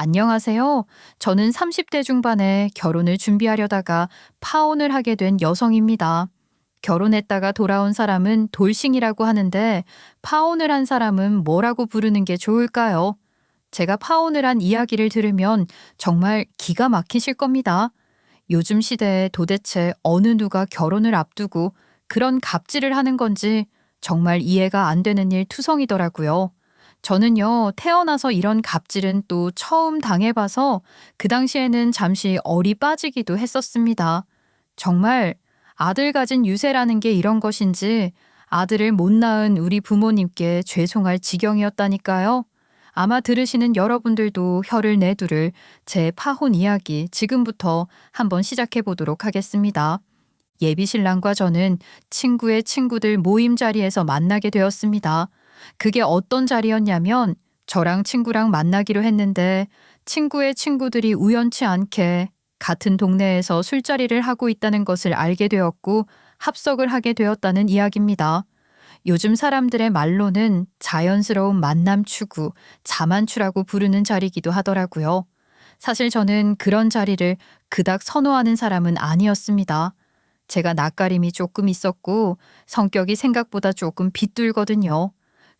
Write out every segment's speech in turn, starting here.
안녕하세요. 저는 30대 중반에 결혼을 준비하려다가 파혼을 하게 된 여성입니다. 결혼했다가 돌아온 사람은 돌싱이라고 하는데 파혼을 한 사람은 뭐라고 부르는 게 좋을까요? 제가 파혼을 한 이야기를 들으면 정말 기가 막히실 겁니다. 요즘 시대에 도대체 어느 누가 결혼을 앞두고 그런 갑질을 하는 건지 정말 이해가 안 되는 일 투성이더라고요. 저는요, 태어나서 이런 갑질은 또 처음 당해봐서 그 당시에는 잠시 얼이 빠지기도 했었습니다. 정말 아들 가진 유세라는 게 이런 것인지 아들을 못 낳은 우리 부모님께 죄송할 지경이었다니까요. 아마 들으시는 여러분들도 혀를 내두를 제 파혼 이야기 지금부터 한번 시작해 보도록 하겠습니다. 예비 신랑과 저는 친구의 친구들 모임 자리에서 만나게 되었습니다. 그게 어떤 자리였냐면 저랑 친구랑 만나기로 했는데 친구의 친구들이 우연치 않게 같은 동네에서 술자리를 하고 있다는 것을 알게 되었고 합석을 하게 되었다는 이야기입니다. 요즘 사람들의 말로는 자연스러운 만남 추구, 자만추라고 부르는 자리이기도 하더라고요. 사실 저는 그런 자리를 그닥 선호하는 사람은 아니었습니다. 제가 낯가림이 조금 있었고 성격이 생각보다 조금 비뚤거든요.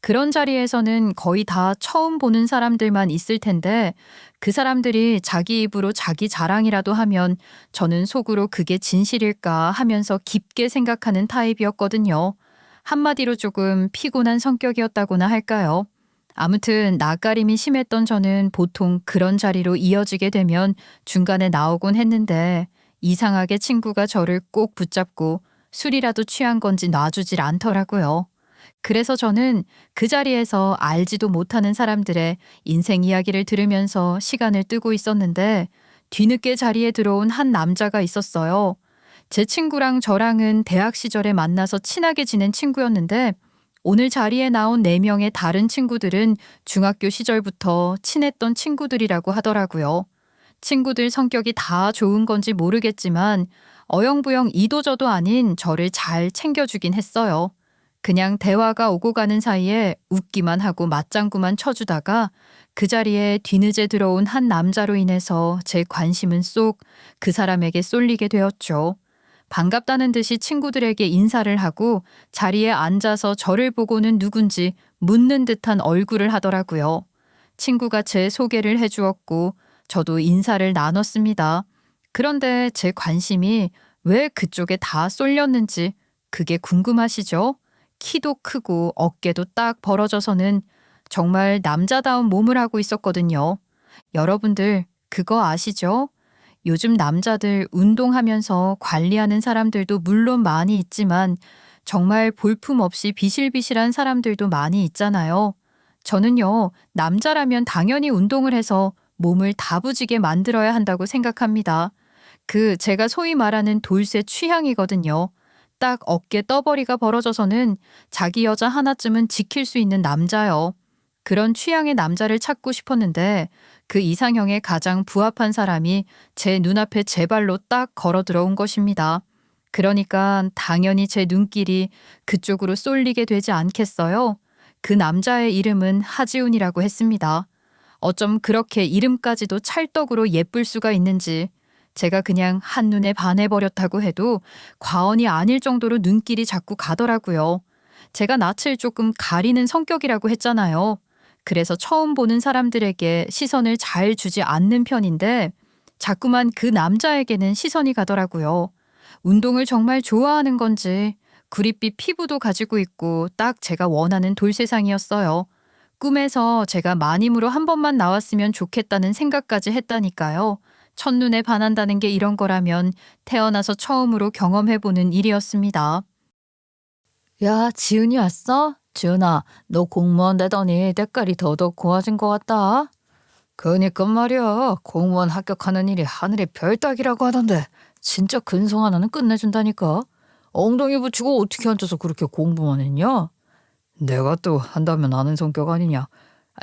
그런 자리에서는 거의 다 처음 보는 사람들만 있을 텐데 그 사람들이 자기 입으로 자기 자랑이라도 하면 저는 속으로 그게 진실일까 하면서 깊게 생각하는 타입이었거든요. 한마디로 조금 피곤한 성격이었다고나 할까요? 아무튼 낯가림이 심했던 저는 보통 그런 자리로 이어지게 되면 중간에 나오곤 했는데 이상하게 친구가 저를 꼭 붙잡고 술이라도 취한 건지 놔주질 않더라고요. 그래서 저는 그 자리에서 알지도 못하는 사람들의 인생 이야기를 들으면서 시간을 뜨고 있었는데 뒤늦게 자리에 들어온 한 남자가 있었어요. 제 친구랑 저랑은 대학 시절에 만나서 친하게 지낸 친구였는데 오늘 자리에 나온 4명의 다른 친구들은 중학교 시절부터 친했던 친구들이라고 하더라고요. 친구들 성격이 다 좋은 건지 모르겠지만 어영부영 이도저도 아닌 저를 잘 챙겨주긴 했어요. 그냥 대화가 오고 가는 사이에 웃기만 하고 맞장구만 쳐주다가 그 자리에 뒤늦게 들어온 한 남자로 인해서 제 관심은 쏙 그 사람에게 쏠리게 되었죠. 반갑다는 듯이 친구들에게 인사를 하고 자리에 앉아서 저를 보고는 누군지 묻는 듯한 얼굴을 하더라고요. 친구가 제 소개를 해주었고 저도 인사를 나눴습니다. 그런데 제 관심이 왜 그쪽에 다 쏠렸는지 그게 궁금하시죠? 키도 크고 어깨도 딱 벌어져서는 정말 남자다운 몸을 하고 있었거든요. 여러분들 그거 아시죠? 요즘 남자들 운동하면서 관리하는 사람들도 물론 많이 있지만 정말 볼품없이 비실비실한 사람들도 많이 있잖아요. 저는요, 남자라면 당연히 운동을 해서 몸을 다부지게 만들어야 한다고 생각합니다. 제가 소위 말하는 돌쇠 취향이거든요. 딱 어깨 떠버리가 벌어져서는 자기 여자 하나쯤은 지킬 수 있는 남자요. 그런 취향의 남자를 찾고 싶었는데 그 이상형에 가장 부합한 사람이 제 눈앞에 제 발로 딱 걸어 들어온 것입니다. 그러니까 당연히 제 눈길이 그쪽으로 쏠리게 되지 않겠어요? 그 남자의 이름은 하지훈이라고 했습니다. 어쩜 그렇게 이름까지도 찰떡으로 예쁠 수가 있는지 제가 그냥 한눈에 반해버렸다고 해도 과언이 아닐 정도로 눈길이 자꾸 가더라고요. 제가 낯을 조금 가리는 성격이라고 했잖아요. 그래서 처음 보는 사람들에게 시선을 잘 주지 않는 편인데 자꾸만 그 남자에게는 시선이 가더라고요. 운동을 정말 좋아하는 건지 구릿빛 피부도 가지고 있고 딱 제가 원하는 돌세상이었어요. 꿈에서 제가 마님으로 한 번만 나왔으면 좋겠다는 생각까지 했다니까요. 첫눈에 반한다는 게 이런 거라면 태어나서 처음으로 경험해보는 일이었습니다. 야, 지은이 왔어? 지은아, 너 공무원 되더니 때깔이 더더욱 고와진 것 같다. 그니까 말이야, 공무원 합격하는 일이 하늘의 별 따기라고 하던데 진짜 근성 하나는 끝내준다니까. 엉덩이 붙이고 어떻게 앉아서 그렇게 공부만 했냐? 내가 또 한다면 아는 성격 아니냐.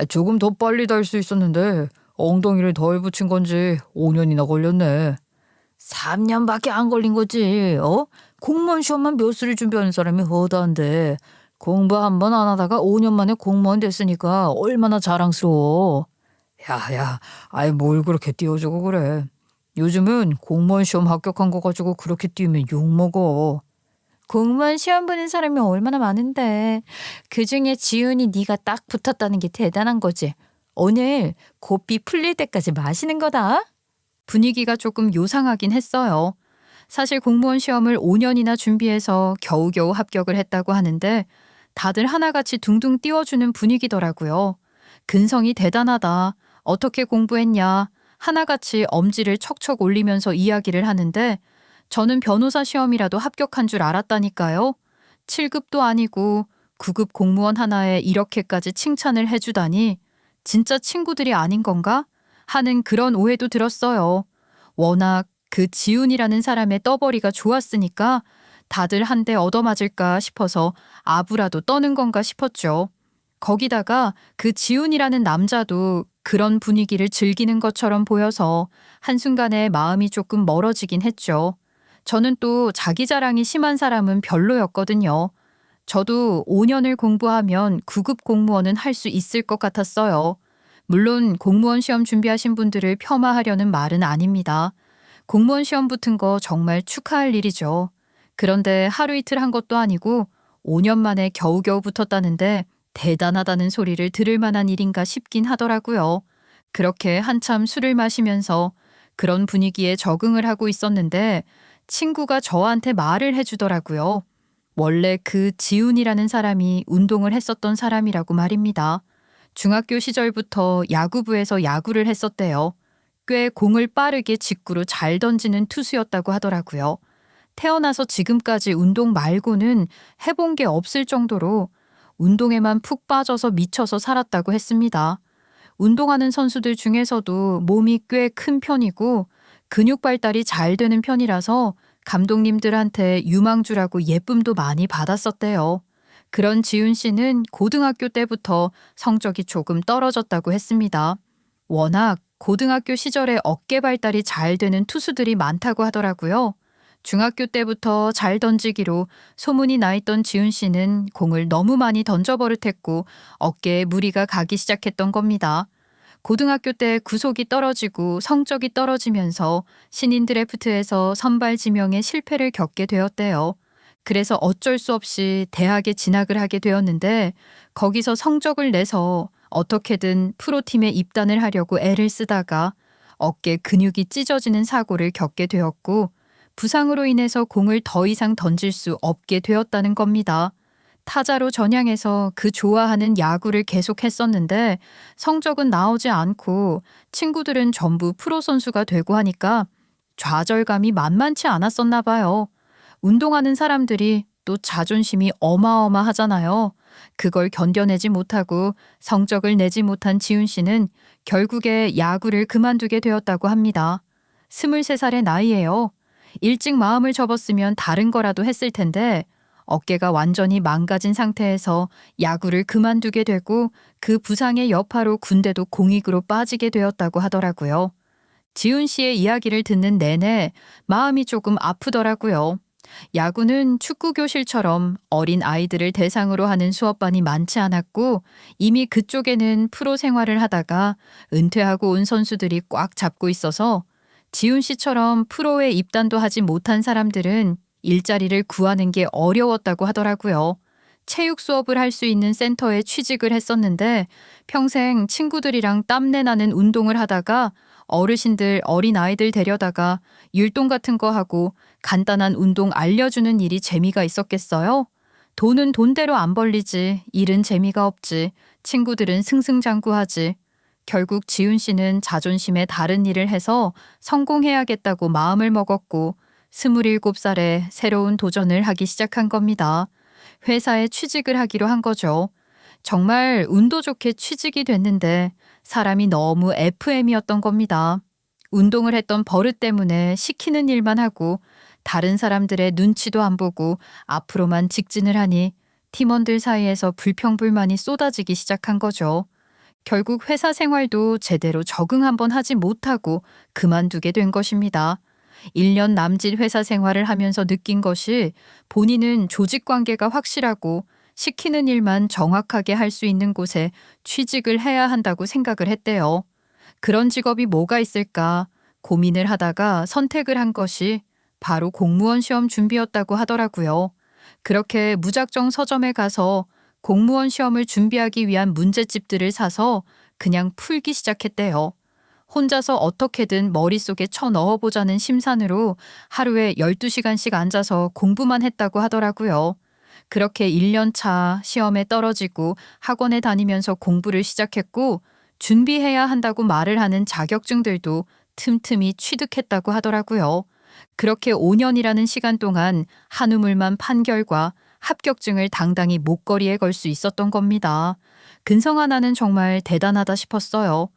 조금 더 빨리 달 수 있었는데 엉덩이를 덜 붙인 건지 5년이나 걸렸네. 3년밖에 안 걸린 거지. 공무원 시험만 몇 수를 준비하는 사람이 허다한데 공부 한 번 안 하다가 5년 만에 공무원 됐으니까 얼마나 자랑스러워. 야, 아이 뭘 그렇게 띄워주고 그래. 요즘은 공무원 시험 합격한 거 가지고 그렇게 띄우면 욕먹어. 공무원 시험 보는 사람이 얼마나 많은데 그중에 지훈이 네가 딱 붙었다는 게 대단한 거지. 오늘 고삐 풀릴 때까지 마시는 거다. 분위기가 조금 요상하긴 했어요. 사실 공무원 시험을 5년이나 준비해서 겨우겨우 합격을 했다고 하는데 다들 하나같이 둥둥 띄워주는 분위기더라고요. 근성이 대단하다. 어떻게 공부했냐. 하나같이 엄지를 척척 올리면서 이야기를 하는데 저는 변호사 시험이라도 합격한 줄 알았다니까요. 7급도 아니고 9급 공무원 하나에 이렇게까지 칭찬을 해주다니 진짜 친구들이 아닌 건가? 하는 그런 오해도 들었어요. 워낙 그 지훈이라는 사람의 떠벌이가 좋았으니까 다들 한 대 얻어맞을까 싶어서 아부라도 떠는 건가 싶었죠. 거기다가 그 지훈이라는 남자도 그런 분위기를 즐기는 것처럼 보여서 한순간에 마음이 조금 멀어지긴 했죠. 저는 또 자기 자랑이 심한 사람은 별로였거든요. 저도 5년을 공부하면 9급 공무원은 할 수 있을 것 같았어요. 물론 공무원 시험 준비하신 분들을 폄하하려는 말은 아닙니다. 공무원 시험 붙은 거 정말 축하할 일이죠. 그런데 하루 이틀 한 것도 아니고 5년 만에 겨우겨우 붙었다는데 대단하다는 소리를 들을 만한 일인가 싶긴 하더라고요. 그렇게 한참 술을 마시면서 그런 분위기에 적응을 하고 있었는데 친구가 저한테 말을 해주더라고요. 원래 그 지훈이라는 사람이 운동을 했었던 사람이라고 말입니다. 중학교 시절부터 야구부에서 야구를 했었대요. 꽤 공을 빠르게 직구로 잘 던지는 투수였다고 하더라고요. 태어나서 지금까지 운동 말고는 해본 게 없을 정도로 운동에만 푹 빠져서 미쳐서 살았다고 했습니다. 운동하는 선수들 중에서도 몸이 꽤 큰 편이고 근육 발달이 잘 되는 편이라서 감독님들한테 유망주라고 예쁨도 많이 받았었대요. 그런 지훈 씨는 고등학교 때부터 성적이 조금 떨어졌다고 했습니다. 워낙 고등학교 시절에 어깨 발달이 잘 되는 투수들이 많다고 하더라고요. 중학교 때부터 잘 던지기로 소문이 나 있던 지훈 씨는 공을 너무 많이 던져버릇했고 어깨에 무리가 가기 시작했던 겁니다. 고등학교 때 구속이 떨어지고 성적이 떨어지면서 신인 드래프트에서 선발 지명에 실패를 겪게 되었대요. 그래서 어쩔 수 없이 대학에 진학을 하게 되었는데 거기서 성적을 내서 어떻게든 프로팀에 입단을 하려고 애를 쓰다가 어깨 근육이 찢어지는 사고를 겪게 되었고 부상으로 인해서 공을 더 이상 던질 수 없게 되었다는 겁니다. 타자로 전향해서 그 좋아하는 야구를 계속 했었는데 성적은 나오지 않고 친구들은 전부 프로 선수가 되고 하니까 좌절감이 만만치 않았었나 봐요. 운동하는 사람들이 또 자존심이 어마어마하잖아요. 그걸 견뎌내지 못하고 성적을 내지 못한 지훈 씨는 결국에 야구를 그만두게 되었다고 합니다. 23살의 나이예요. 일찍 마음을 접었으면 다른 거라도 했을 텐데 어깨가 완전히 망가진 상태에서 야구를 그만두게 되고 그 부상의 여파로 군대도 공익으로 빠지게 되었다고 하더라고요. 지훈 씨의 이야기를 듣는 내내 마음이 조금 아프더라고요. 야구는 축구 교실처럼 어린 아이들을 대상으로 하는 수업반이 많지 않았고 이미 그쪽에는 프로 생활을 하다가 은퇴하고 온 선수들이 꽉 잡고 있어서 지훈 씨처럼 프로에 입단도 하지 못한 사람들은 일자리를 구하는 게 어려웠다고 하더라고요. 체육 수업을 할 수 있는 센터에 취직을 했었는데 평생 친구들이랑 땀내 나는 운동을 하다가 어르신들, 어린아이들 데려다가 율동 같은 거 하고 간단한 운동 알려주는 일이 재미가 있었겠어요? 돈은 돈대로 안 벌리지, 일은 재미가 없지, 친구들은 승승장구하지. 결국 지훈 씨는 자존심에 다른 일을 해서 성공해야겠다고 마음을 먹었고 27살에 새로운 도전을 하기 시작한 겁니다. 회사에 취직을 하기로 한 거죠. 정말 운도 좋게 취직이 됐는데 사람이 너무 FM이었던 겁니다. 운동을 했던 버릇 때문에 시키는 일만 하고 다른 사람들의 눈치도 안 보고 앞으로만 직진을 하니 팀원들 사이에서 불평불만이 쏟아지기 시작한 거죠. 결국 회사 생활도 제대로 적응 한번 하지 못하고 그만두게 된 것입니다. 1년 남짓 회사 생활을 하면서 느낀 것이 본인은 조직 관계가 확실하고 시키는 일만 정확하게 할 수 있는 곳에 취직을 해야 한다고 생각을 했대요. 그런 직업이 뭐가 있을까 고민을 하다가 선택을 한 것이 바로 공무원 시험 준비였다고 하더라고요. 그렇게 무작정 서점에 가서 공무원 시험을 준비하기 위한 문제집들을 사서 그냥 풀기 시작했대요. 혼자서 어떻게든 머릿속에 쳐 넣어보자는 심산으로 하루에 12시간씩 앉아서 공부만 했다고 하더라고요. 그렇게 1년 차 시험에 떨어지고 학원에 다니면서 공부를 시작했고 준비해야 한다고 말을 하는 자격증들도 틈틈이 취득했다고 하더라고요. 그렇게 5년이라는 시간 동안 한우물만 판 결과 합격증을 당당히 목걸이에 걸 수 있었던 겁니다. 근성 하나는 정말 대단하다 싶었어요.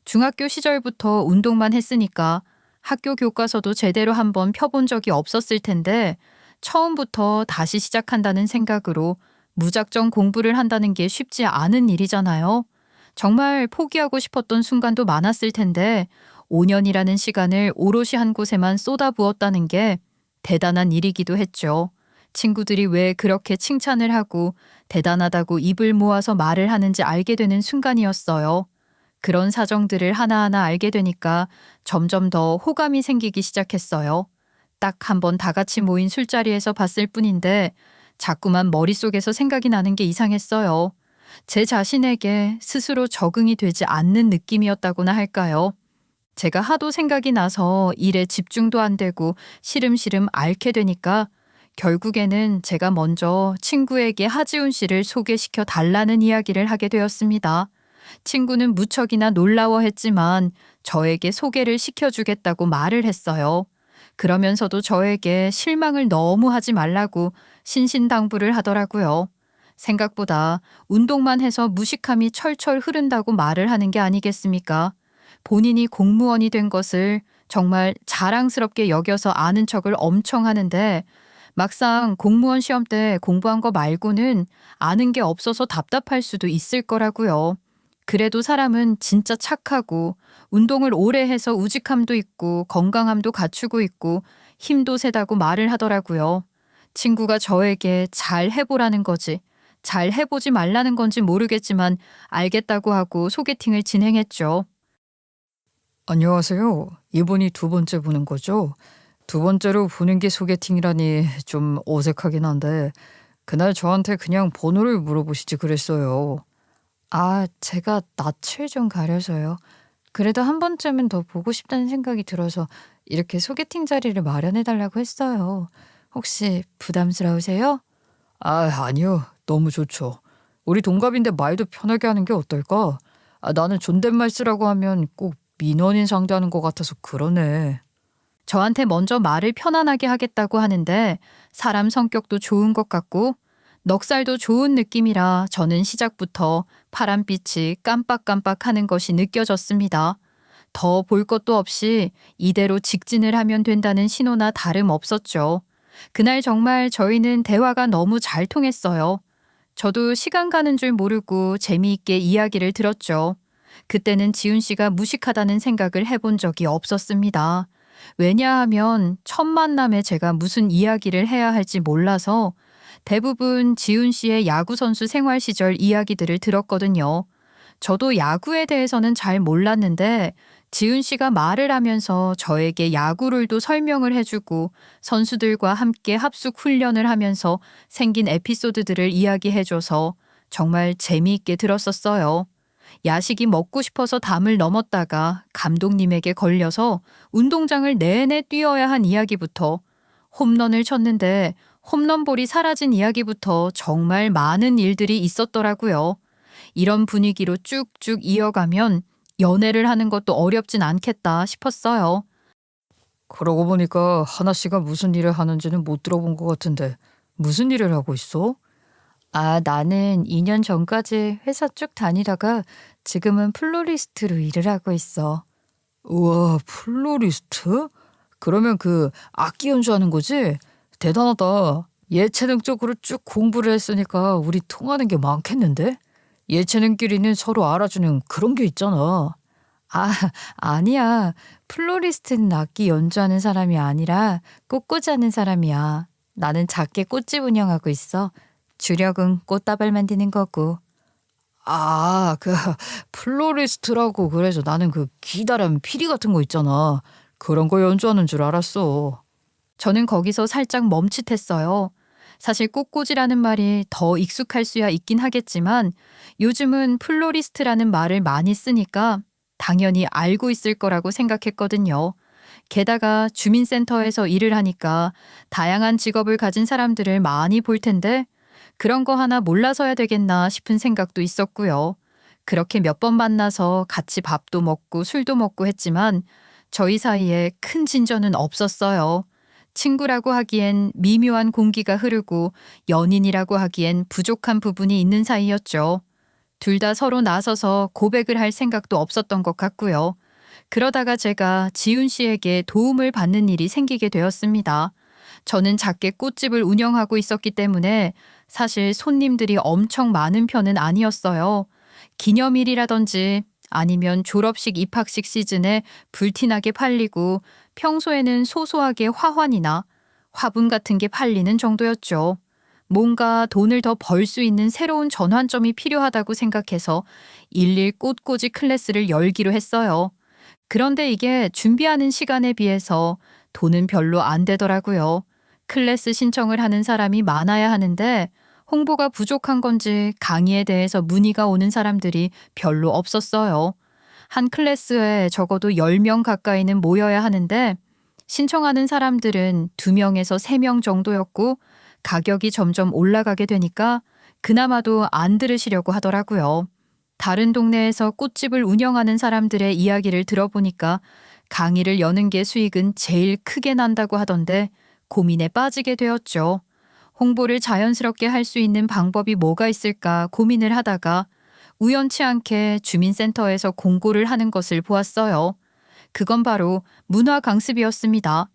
중학교 시절부터 운동만 했으니까 학교 교과서도 제대로 한번 펴본 적이 없었을 텐데 처음부터 다시 시작한다는 생각으로 무작정 공부를 한다는 게 쉽지 않은 일이잖아요. 정말 포기하고 싶었던 순간도 많았을 텐데 5년이라는 시간을 오롯이 한 곳에만 쏟아부었다는 게 대단한 일이기도 했죠. 친구들이 왜 그렇게 칭찬을 하고 대단하다고 입을 모아서 말을 하는지 알게 되는 순간이었어요. 그런 사정들을 하나하나 알게 되니까 점점 더 호감이 생기기 시작했어요. 딱 한 번 다 같이 모인 술자리에서 봤을 뿐인데 자꾸만 머릿속에서 생각이 나는 게 이상했어요. 제 자신에게 스스로 적응이 되지 않는 느낌이었다고나 할까요? 제가 하도 생각이 나서 일에 집중도 안 되고 시름시름 앓게 되니까 결국에는 제가 먼저 친구에게 하지훈 씨를 소개시켜 달라는 이야기를 하게 되었습니다. 친구는 무척이나 놀라워했지만 저에게 소개를 시켜주겠다고 말을 했어요. 그러면서도 저에게 실망을 너무 하지 말라고 신신당부를 하더라고요. 생각보다 운동만 해서 무식함이 철철 흐른다고 말을 하는 게 아니겠습니까? 본인이 공무원이 된 것을 정말 자랑스럽게 여겨서 아는 척을 엄청 하는데 막상 공무원 시험 때 공부한 거 말고는 아는 게 없어서 답답할 수도 있을 거라고요. 그래도 사람은 진짜 착하고 운동을 오래 해서 우직함도 있고 건강함도 갖추고 있고 힘도 세다고 말을 하더라고요. 친구가 저에게 잘 해보라는 거지, 잘 해보지 말라는 건지 모르겠지만 알겠다고 하고 소개팅을 진행했죠. 안녕하세요. 이번이 두 번째 보는 거죠? 두 번째로 보는 게 소개팅이라니 좀 어색하긴 한데 그날 저한테 그냥 번호를 물어보시지 그랬어요. 아, 제가 낯을 좀 가려서요. 그래도 한 번쯤은 더 보고 싶다는 생각이 들어서 이렇게 소개팅 자리를 마련해 달라고 했어요. 혹시 부담스러우세요? 아, 아니요. 너무 좋죠. 우리 동갑인데 말도 편하게 하는 게 어떨까? 아, 나는 존댓말 쓰라고 하면 꼭 민원인 상대하는 것 같아서 그러네. 저한테 먼저 말을 편안하게 하겠다고 하는데 사람 성격도 좋은 것 같고 넉살도 좋은 느낌이라 저는 시작부터 파란빛이 깜빡깜빡하는 것이 느껴졌습니다. 더 볼 것도 없이 이대로 직진을 하면 된다는 신호나 다름없었죠. 그날 정말 저희는 대화가 너무 잘 통했어요. 저도 시간 가는 줄 모르고 재미있게 이야기를 들었죠. 그때는 지훈 씨가 무식하다는 생각을 해본 적이 없었습니다. 왜냐하면 첫 만남에 제가 무슨 이야기를 해야 할지 몰라서 대부분 지훈 씨의 야구선수 생활 시절 이야기들을 들었거든요. 저도 야구에 대해서는 잘 몰랐는데 지훈 씨가 말을 하면서 저에게 야구룰도 설명을 해주고 선수들과 함께 합숙 훈련을 하면서 생긴 에피소드들을 이야기해줘서 정말 재미있게 들었었어요. 야식이 먹고 싶어서 담을 넘었다가 감독님에게 걸려서 운동장을 내내 뛰어야 한 이야기부터 홈런을 쳤는데 홈런볼이 사라진 이야기부터 정말 많은 일들이 있었더라고요. 이런 분위기로 쭉쭉 이어가면 연애를 하는 것도 어렵진 않겠다 싶었어요. 그러고 보니까 하나 씨가 무슨 일을 하는지는 못 들어본 것 같은데 무슨 일을 하고 있어? 아, 나는 2년 전까지 회사 쭉 다니다가 지금은 플로리스트로 일을 하고 있어. 우와, 플로리스트? 그러면 그 악기 연주하는 거지? 대단하다. 예체능 쪽으로 쭉 공부를 했으니까 우리 통하는 게 많겠는데? 예체능끼리는 서로 알아주는 그런 게 있잖아. 아, 아니야. 플로리스트는 악기 연주하는 사람이 아니라 꽃꽂이 하는 사람이야. 나는 작게 꽃집 운영하고 있어. 주력은 꽃다발 만드는 거고. 그 플로리스트라고 그래서 나는 그 기다란 피리 같은 거 있잖아. 그런 거 연주하는 줄 알았어. 저는 거기서 살짝 멈칫했어요. 사실 꽃꽂이라는 말이 더 익숙할 수야 있긴 하겠지만 요즘은 플로리스트라는 말을 많이 쓰니까 당연히 알고 있을 거라고 생각했거든요. 게다가 주민센터에서 일을 하니까 다양한 직업을 가진 사람들을 많이 볼 텐데 그런 거 하나 몰라서야 되겠나 싶은 생각도 있었고요. 그렇게 몇 번 만나서 같이 밥도 먹고 술도 먹고 했지만 저희 사이에 큰 진전은 없었어요. 친구라고 하기엔 미묘한 공기가 흐르고 연인이라고 하기엔 부족한 부분이 있는 사이였죠. 둘 다 서로 나서서 고백을 할 생각도 없었던 것 같고요. 그러다가 제가 지훈 씨에게 도움을 받는 일이 생기게 되었습니다. 저는 작게 꽃집을 운영하고 있었기 때문에 사실 손님들이 엄청 많은 편은 아니었어요. 기념일이라든지 아니면 졸업식, 입학식 시즌에 불티나게 팔리고 평소에는 소소하게 화환이나 화분 같은 게 팔리는 정도였죠. 뭔가 돈을 더 벌 수 있는 새로운 전환점이 필요하다고 생각해서 일일 꽃꽂이 클래스를 열기로 했어요. 그런데 이게 준비하는 시간에 비해서 돈은 별로 안 되더라고요. 클래스 신청을 하는 사람이 많아야 하는데 홍보가 부족한 건지 강의에 대해서 문의가 오는 사람들이 별로 없었어요. 한 클래스에 적어도 10명 가까이는 모여야 하는데 신청하는 사람들은 2명에서 3명 정도였고 가격이 점점 올라가게 되니까 그나마도 안 들으시려고 하더라고요. 다른 동네에서 꽃집을 운영하는 사람들의 이야기를 들어보니까 강의를 여는 게 수익은 제일 크게 난다고 하던데 고민에 빠지게 되었죠. 홍보를 자연스럽게 할 수 있는 방법이 뭐가 있을까 고민을 하다가 우연치 않게 주민센터에서 공고를 하는 것을 보았어요. 그건 바로 문화 강습이었습니다.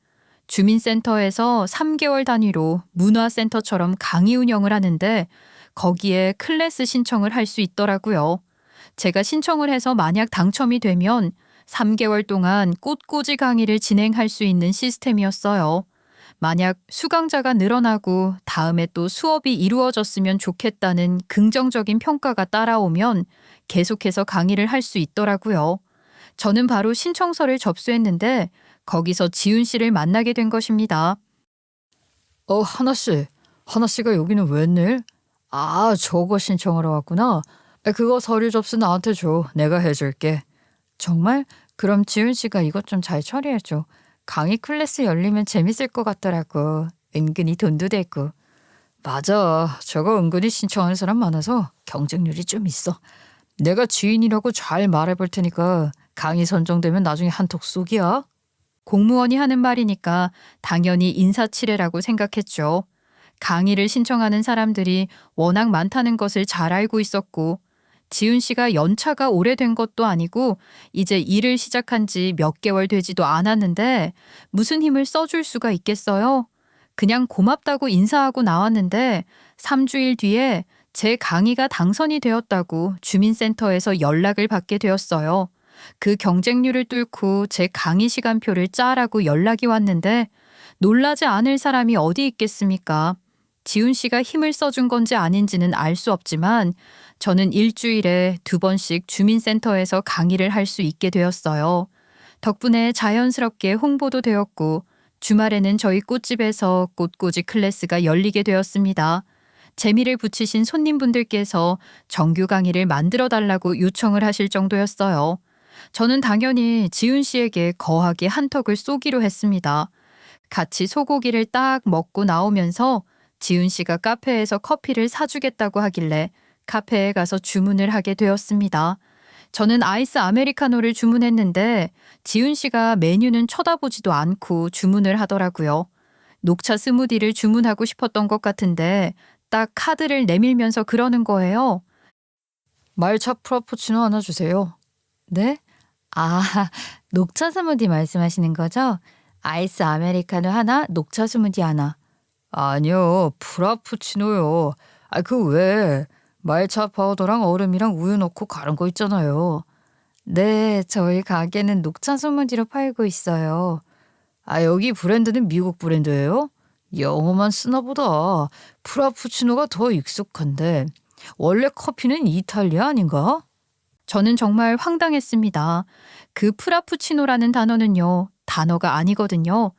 주민센터에서 3개월 단위로 문화센터처럼 강의 운영을 하는데 거기에 클래스 신청을 할 수 있더라고요. 제가 신청을 해서 만약 당첨이 되면 3개월 동안 꽃꽂이 강의를 진행할 수 있는 시스템이었어요. 만약 수강자가 늘어나고 다음에 또 수업이 이루어졌으면 좋겠다는 긍정적인 평가가 따라오면 계속해서 강의를 할 수 있더라고요. 저는 바로 신청서를 접수했는데 거기서 지훈 씨를 만나게 된 것입니다. 하나 씨가 여기는 웬일? 저거 신청하러 왔구나. 그거 서류 접수 나한테 줘. 내가 해줄게. 정말? 그럼 지훈 씨가 이것 좀 잘 처리해줘. 강의 클래스 열리면 재밌을 것 같더라고. 은근히 돈도 되고. 맞아. 저거 은근히 신청하는 사람 많아서 경쟁률이 좀 있어. 내가 지인이라고 잘 말해볼 테니까 강의 선정되면 나중에 한턱 쏘기야. 공무원이 하는 말이니까 당연히 인사치레라고 생각했죠. 강의를 신청하는 사람들이 워낙 많다는 것을 잘 알고 있었고 지훈 씨가 연차가 오래된 것도 아니고 이제 일을 시작한 지 몇 개월 되지도 않았는데 무슨 힘을 써줄 수가 있겠어요? 그냥 고맙다고 인사하고 나왔는데 3주일 뒤에 제 강의가 당선이 되었다고 주민센터에서 연락을 받게 되었어요. 그 경쟁률을 뚫고 제 강의 시간표를 짜라고 연락이 왔는데 놀라지 않을 사람이 어디 있겠습니까? 지훈 씨가 힘을 써준 건지 아닌지는 알 수 없지만 저는 일주일에 2번씩 주민센터에서 강의를 할 수 있게 되었어요. 덕분에 자연스럽게 홍보도 되었고 주말에는 저희 꽃집에서 꽃꽂이 클래스가 열리게 되었습니다. 재미를 붙이신 손님분들께서 정규 강의를 만들어 달라고 요청을 하실 정도였어요. 저는 당연히 지훈 씨에게 거하게 한턱을 쏘기로 했습니다. 같이 소고기를 딱 먹고 나오면서 지훈 씨가 카페에서 커피를 사주겠다고 하길래 카페에 가서 주문을 하게 되었습니다. 저는 아이스 아메리카노를 주문했는데 지훈 씨가 메뉴는 쳐다보지도 않고 주문을 하더라고요. 녹차 스무디를 주문하고 싶었던 것 같은데 딱 카드를 내밀면서 그러는 거예요. 말차 프라푸치노 하나 주세요. 네? 녹차 스무디 말씀하시는 거죠? 아이스 아메리카노 하나, 녹차 스무디 하나. 아니요, 프라푸치노요. 그 왜? 말차 파우더랑 얼음이랑 우유 넣고 갈은 거 있잖아요. 네, 저희 가게는 녹차 스무디로 팔고 있어요. 여기 브랜드는 미국 브랜드예요? 영어만 쓰나 보다. 프라푸치노가 더 익숙한데. 원래 커피는 이탈리아 아닌가? 저는 정말 황당했습니다. 그 프라푸치노라는 단어는요, 단어가 아니거든요.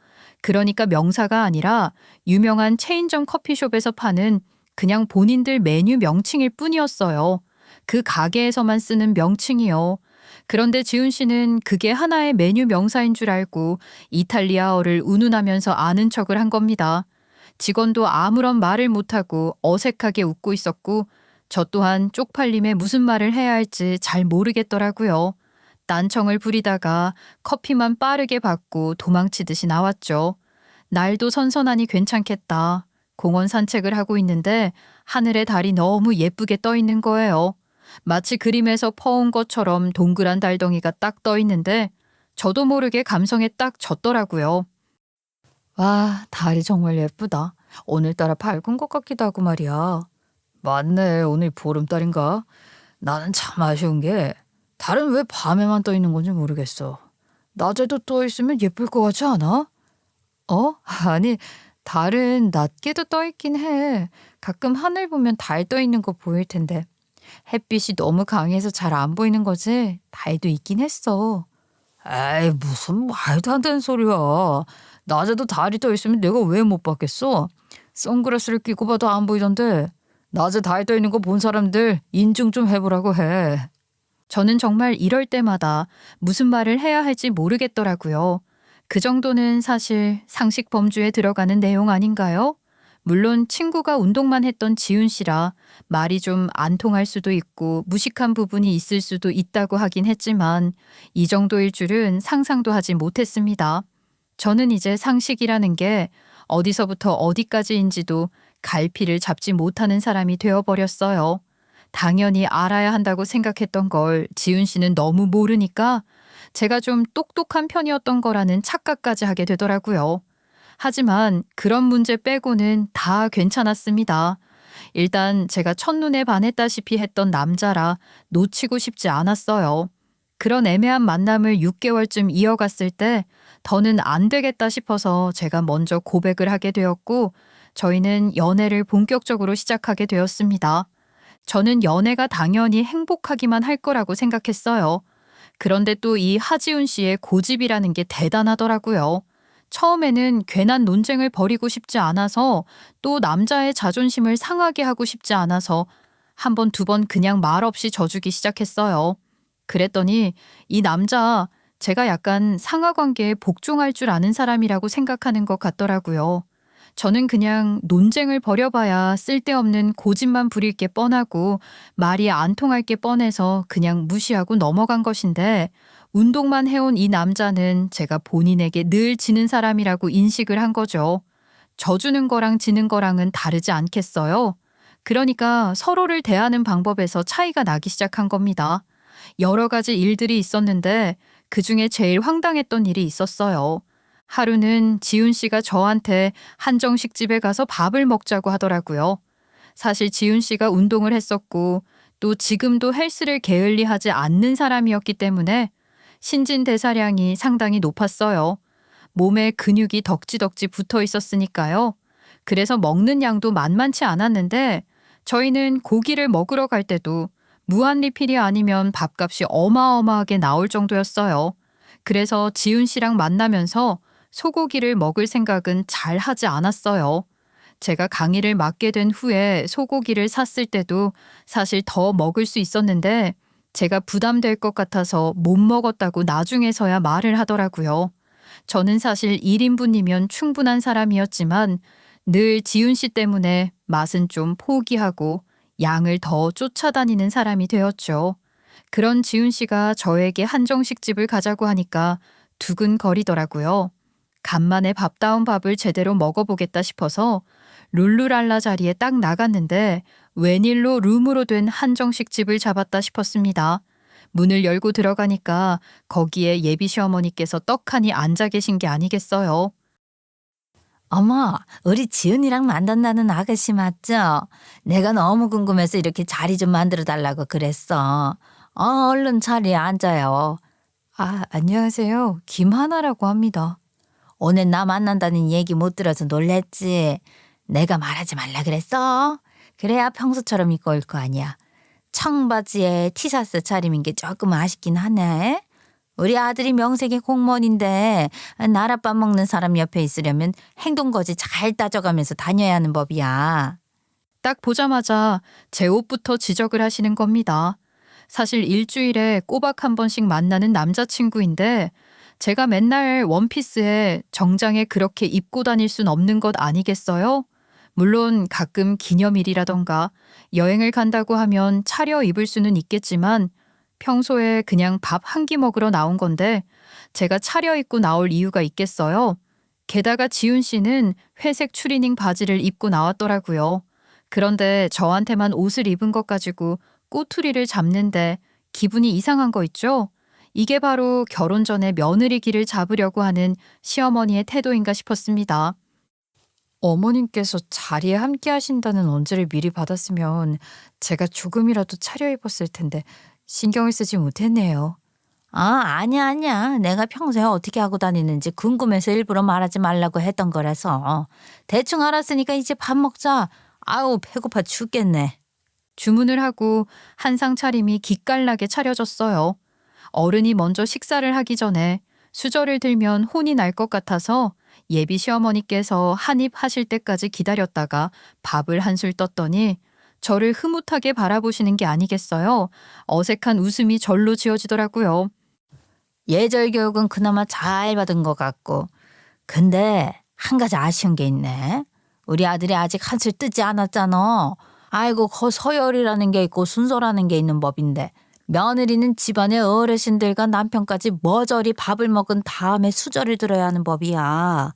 그러니까 명사가 아니라 유명한 체인점 커피숍에서 파는 그냥 본인들 메뉴 명칭일 뿐이었어요. 그 가게에서만 쓰는 명칭이요. 그런데 지훈 씨는 그게 하나의 메뉴 명사인 줄 알고 이탈리아어를 운운하면서 아는 척을 한 겁니다. 직원도 아무런 말을 못하고 어색하게 웃고 있었고 저 또한 쪽팔림에 무슨 말을 해야 할지 잘 모르겠더라고요. 딴청을 부리다가 커피만 빠르게 받고 도망치듯이 나왔죠. 날도 선선하니 괜찮겠다. 공원 산책을 하고 있는데 하늘에 달이 너무 예쁘게 떠 있는 거예요. 마치 그림에서 퍼온 것처럼 동그란 달덩이가 딱 떠 있는데 저도 모르게 감성에 딱 젖더라고요. 와, 달이 정말 예쁘다. 오늘따라 밝은 것 같기도 하고 말이야. 맞네, 오늘 보름달인가? 나는 참 아쉬운 게 달은 왜 밤에만 떠 있는 건지 모르겠어. 낮에도 떠 있으면 예쁠 것 같지 않아? 아니, 달은 낮게도 떠 있긴 해. 가끔 하늘 보면 달 떠 있는 거 보일 텐데. 햇빛이 너무 강해서 잘 안 보이는 거지. 달도 있긴 했어. 에이, 무슨 말도 안 되는 소리야. 낮에도 달이 떠 있으면 내가 왜 못 봤겠어? 선글라스를 끼고 봐도 안 보이던데. 낮에 달 떠 있는 거 본 사람들 인증 좀 해보라고 해. 저는 정말 이럴 때마다 무슨 말을 해야 할지 모르겠더라고요. 그 정도는 사실 상식 범주에 들어가는 내용 아닌가요? 물론 친구가 운동만 했던 지훈 씨라 말이 좀 안 통할 수도 있고 무식한 부분이 있을 수도 있다고 하긴 했지만 이 정도일 줄은 상상도 하지 못했습니다. 저는 이제 상식이라는 게 어디서부터 어디까지인지도 갈피를 잡지 못하는 사람이 되어버렸어요. 당연히 알아야 한다고 생각했던 걸 지훈 씨는 너무 모르니까 제가 좀 똑똑한 편이었던 거라는 착각까지 하게 되더라고요. 하지만 그런 문제 빼고는 다 괜찮았습니다. 일단 제가 첫눈에 반했다시피 했던 남자라 놓치고 싶지 않았어요. 그런 애매한 만남을 6개월쯤 이어갔을 때 더는 안 되겠다 싶어서 제가 먼저 고백을 하게 되었고 저희는 연애를 본격적으로 시작하게 되었습니다. 저는 연애가 당연히 행복하기만 할 거라고 생각했어요. 그런데 또 이 하지훈 씨의 고집이라는 게 대단하더라고요. 처음에는 괜한 논쟁을 벌이고 싶지 않아서 또 남자의 자존심을 상하게 하고 싶지 않아서 한 번, 두 번 그냥 말없이 져주기 시작했어요. 그랬더니 이 남자 제가 약간 상하 관계에 복종할 줄 아는 사람이라고 생각하는 것 같더라고요. 저는 그냥 논쟁을 벌여봐야 쓸데없는 고집만 부릴 게 뻔하고 말이 안 통할 게 뻔해서 그냥 무시하고 넘어간 것인데 운동만 해온 이 남자는 제가 본인에게 늘 지는 사람이라고 인식을 한 거죠. 져주는 거랑 지는 거랑은 다르지 않겠어요? 그러니까 서로를 대하는 방법에서 차이가 나기 시작한 겁니다. 여러 가지 일들이 있었는데 그중에 제일 황당했던 일이 있었어요. 하루는 지훈 씨가 저한테 한정식 집에 가서 밥을 먹자고 하더라고요. 사실 지훈 씨가 운동을 했었고 또 지금도 헬스를 게을리하지 않는 사람이었기 때문에 신진대사량이 상당히 높았어요. 몸에 근육이 덕지덕지 붙어 있었으니까요. 그래서 먹는 양도 만만치 않았는데 저희는 고기를 먹으러 갈 때도 무한 리필이 아니면 밥값이 어마어마하게 나올 정도였어요. 그래서 지훈 씨랑 만나면서 소고기를 먹을 생각은 잘 하지 않았어요. 제가 강의를 맡게 된 후에 소고기를 샀을 때도 사실 더 먹을 수 있었는데 제가 부담될 것 같아서 못 먹었다고 나중에서야 말을 하더라고요. 저는 사실 1인분이면 충분한 사람이었지만 늘 지훈 씨 때문에 맛은 좀 포기하고 양을 더 쫓아다니는 사람이 되었죠. 그런 지훈 씨가 저에게 한정식 집을 가자고 하니까 두근거리더라고요. 간만에 밥다운 밥을 제대로 먹어보겠다 싶어서 룰루랄라 자리에 딱 나갔는데 웬일로 룸으로 된 한정식 집을 잡았다 싶었습니다. 문을 열고 들어가니까 거기에 예비 시어머니께서 떡하니 앉아 계신 게 아니겠어요. 어머, 우리 지은이랑 만난다는 아가씨 맞죠? 내가 너무 궁금해서 이렇게 자리 좀 만들어 달라고 그랬어. 얼른 자리에 앉아요. 안녕하세요. 김하나라고 합니다. 오늘 나 만난다는 얘기 못 들어서 놀랬지. 내가 말하지 말라 그랬어. 그래야 평소처럼 입고 올 거 아니야. 청바지에 티셔츠 차림인 게 조금 아쉽긴 하네. 우리 아들이 명색이 공무원인데 나랏밥 먹는 사람 옆에 있으려면 행동거지 잘 따져가면서 다녀야 하는 법이야. 딱 보자마자 제 옷부터 지적을 하시는 겁니다. 사실 일주일에 꼬박 한 번씩 만나는 남자친구인데 제가 맨날 원피스에 정장에 그렇게 입고 다닐 순 없는 것 아니겠어요? 물론 가끔 기념일이라던가 여행을 간다고 하면 차려 입을 수는 있겠지만 평소에 그냥 밥 한 끼 먹으러 나온 건데 제가 차려입고 나올 이유가 있겠어요? 게다가 지훈 씨는 회색 추리닝 바지를 입고 나왔더라고요. 그런데 저한테만 옷을 입은 것 가지고 꼬투리를 잡는데 기분이 이상한 거 있죠? 이게 바로 결혼 전에 며느리 길을 잡으려고 하는 시어머니의 태도인가 싶었습니다. 어머님께서 자리에 함께 하신다는 언지를 미리 받았으면 제가 조금이라도 차려입었을 텐데 신경을 쓰지 못했네요. 아니야. 내가 평소에 어떻게 하고 다니는지 궁금해서 일부러 말하지 말라고 했던 거라서. 대충 알았으니까 이제 밥 먹자. 아우, 배고파 죽겠네. 주문을 하고 한상 차림이 기깔나게 차려졌어요. 어른이 먼저 식사를 하기 전에 수저를 들면 혼이 날 것 같아서 예비 시어머니께서 한입 하실 때까지 기다렸다가 밥을 한술 떴더니 저를 흐뭇하게 바라보시는 게 아니겠어요. 어색한 웃음이 절로 지어지더라고요. 예절 교육은 그나마 잘 받은 것 같고. 근데 한 가지 아쉬운 게 있네. 우리 아들이 아직 한술 뜨지 않았잖아. 아이고, 서열이라는 게 있고 순서라는 게 있는 법인데 며느리는 집안의 어르신들과 남편까지 머저리 밥을 먹은 다음에 수저를 들어야 하는 법이야.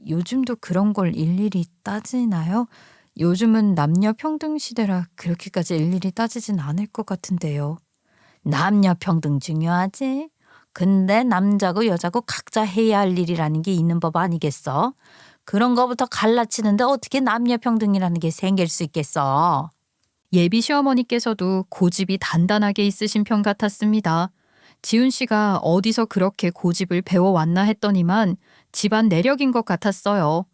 요즘도 그런 걸 일일이 따지나요? 요즘은 남녀 평등 시대라 그렇게까지 일일이 따지진 않을 것 같은데요. 남녀 평등 중요하지. 근데 남자고 여자고 각자 해야 할 일이라는 게 있는 법 아니겠어? 그런 거부터 갈라치는데 어떻게 남녀 평등이라는 게 생길 수 있겠어? 예비 시어머니께서도 고집이 단단하게 있으신 편 같았습니다. 지훈 씨가 어디서 그렇게 고집을 배워왔나 했더니만 집안 내력인 것 같았어요.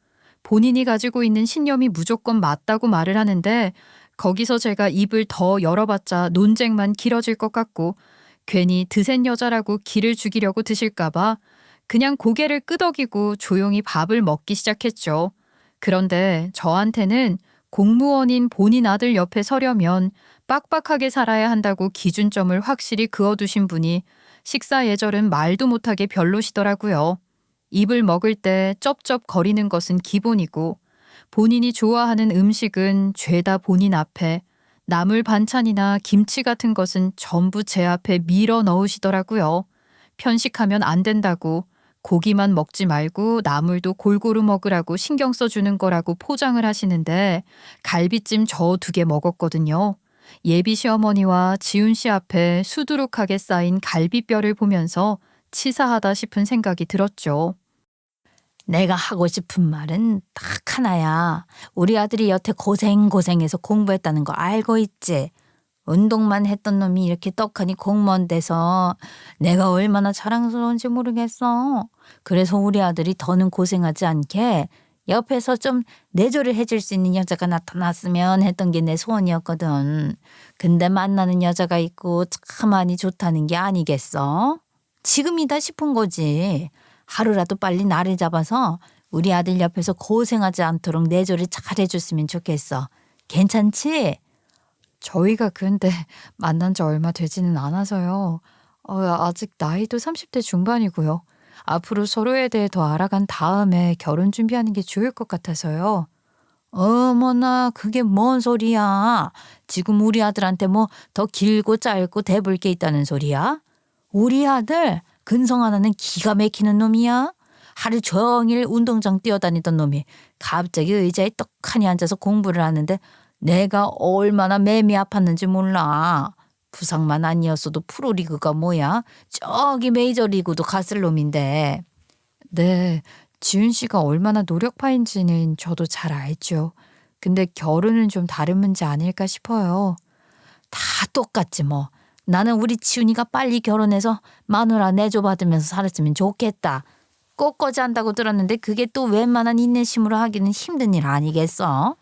본인이 가지고 있는 신념이 무조건 맞다고 말을 하는데 거기서 제가 입을 더 열어봤자 논쟁만 길어질 것 같고 괜히 드센 여자라고 기를 죽이려고 드실까봐 그냥 고개를 끄덕이고 조용히 밥을 먹기 시작했죠. 그런데 저한테는 공무원인 본인 아들 옆에 서려면 빡빡하게 살아야 한다고 기준점을 확실히 그어두신 분이 식사 예절은 말도 못하게 별로시더라고요. 입을 먹을 때 쩝쩝거리는 것은 기본이고 본인이 좋아하는 음식은 죄다 본인 앞에 나물 반찬이나 김치 같은 것은 전부 제 앞에 밀어 넣으시더라고요. 편식하면 안 된다고 고기만 먹지 말고 나물도 골고루 먹으라고 신경 써주는 거라고 포장을 하시는데 갈비찜 저 2개 먹었거든요. 예비 시어머니와 지훈 씨 앞에 수두룩하게 쌓인 갈비뼈를 보면서 치사하다 싶은 생각이 들었죠. 내가 하고 싶은 말은 딱 하나야. 우리 아들이 여태 고생해서 공부했다는 거 알고 있지? 운동만 했던 놈이 이렇게 떡하니 공무원 돼서 내가 얼마나 자랑스러운지 모르겠어. 그래서 우리 아들이 더는 고생하지 않게 옆에서 좀 내조를 해줄 수 있는 여자가 나타났으면 했던 게 내 소원이었거든. 근데 만나는 여자가 있고 참하니 좋다는 게 아니겠어? 지금이다 싶은 거지. 하루라도 빨리 날을 잡아서 우리 아들 옆에서 고생하지 않도록 내조를 잘 해줬으면 좋겠어. 괜찮지? 저희가 근데 만난 지 얼마 되지는 않아서요. 아직 나이도 30대 중반이고요. 앞으로 서로에 대해 더 알아간 다음에 결혼 준비하는 게 좋을 것 같아서요. 어머나, 그게 뭔 소리야. 지금 우리 아들한테 뭐 더 길고 짧고 대볼 게 있다는 소리야? 우리 아들 근성 하나는 기가 막히는 놈이야. 하루 종일 운동장 뛰어다니던 놈이 갑자기 의자에 떡하니 앉아서 공부를 하는데 내가 얼마나 매미 아팠는지 몰라. 부상만 아니었어도 프로리그가 뭐야? 저기 메이저리그도 갔을 놈인데. 네, 지훈 씨가 얼마나 노력파인지는 저도 잘 알죠. 근데 결혼은 좀 다른 문제 아닐까 싶어요. 다 똑같지 뭐. 나는 우리 지훈이가 빨리 결혼해서 마누라 내조받으면서 살았으면 좋겠다. 꽃꽂이 한다고 들었는데 그게 또 웬만한 인내심으로 하기는 힘든 일 아니겠어?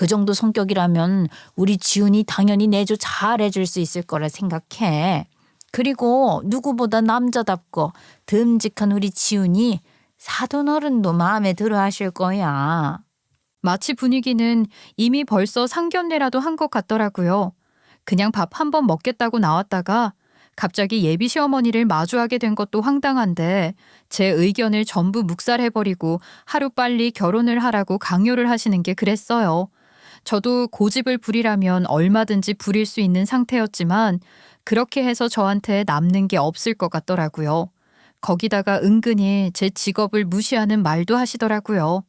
그 정도 성격이라면 우리 지훈이 당연히 내조 잘해줄 수 있을 거라 생각해. 그리고 누구보다 남자답고 듬직한 우리 지훈이 사돈어른도 마음에 들어 하실 거야. 마치 분위기는 이미 벌써 상견례라도 한 것 같더라고요. 그냥 밥 한 번 먹겠다고 나왔다가 갑자기 예비 시어머니를 마주하게 된 것도 황당한데 제 의견을 전부 묵살해버리고 하루빨리 결혼을 하라고 강요를 하시는 게 그랬어요. 저도 고집을 부리라면 얼마든지 부릴 수 있는 상태였지만 그렇게 해서 저한테 남는 게 없을 것 같더라고요. 거기다가 은근히 제 직업을 무시하는 말도 하시더라고요.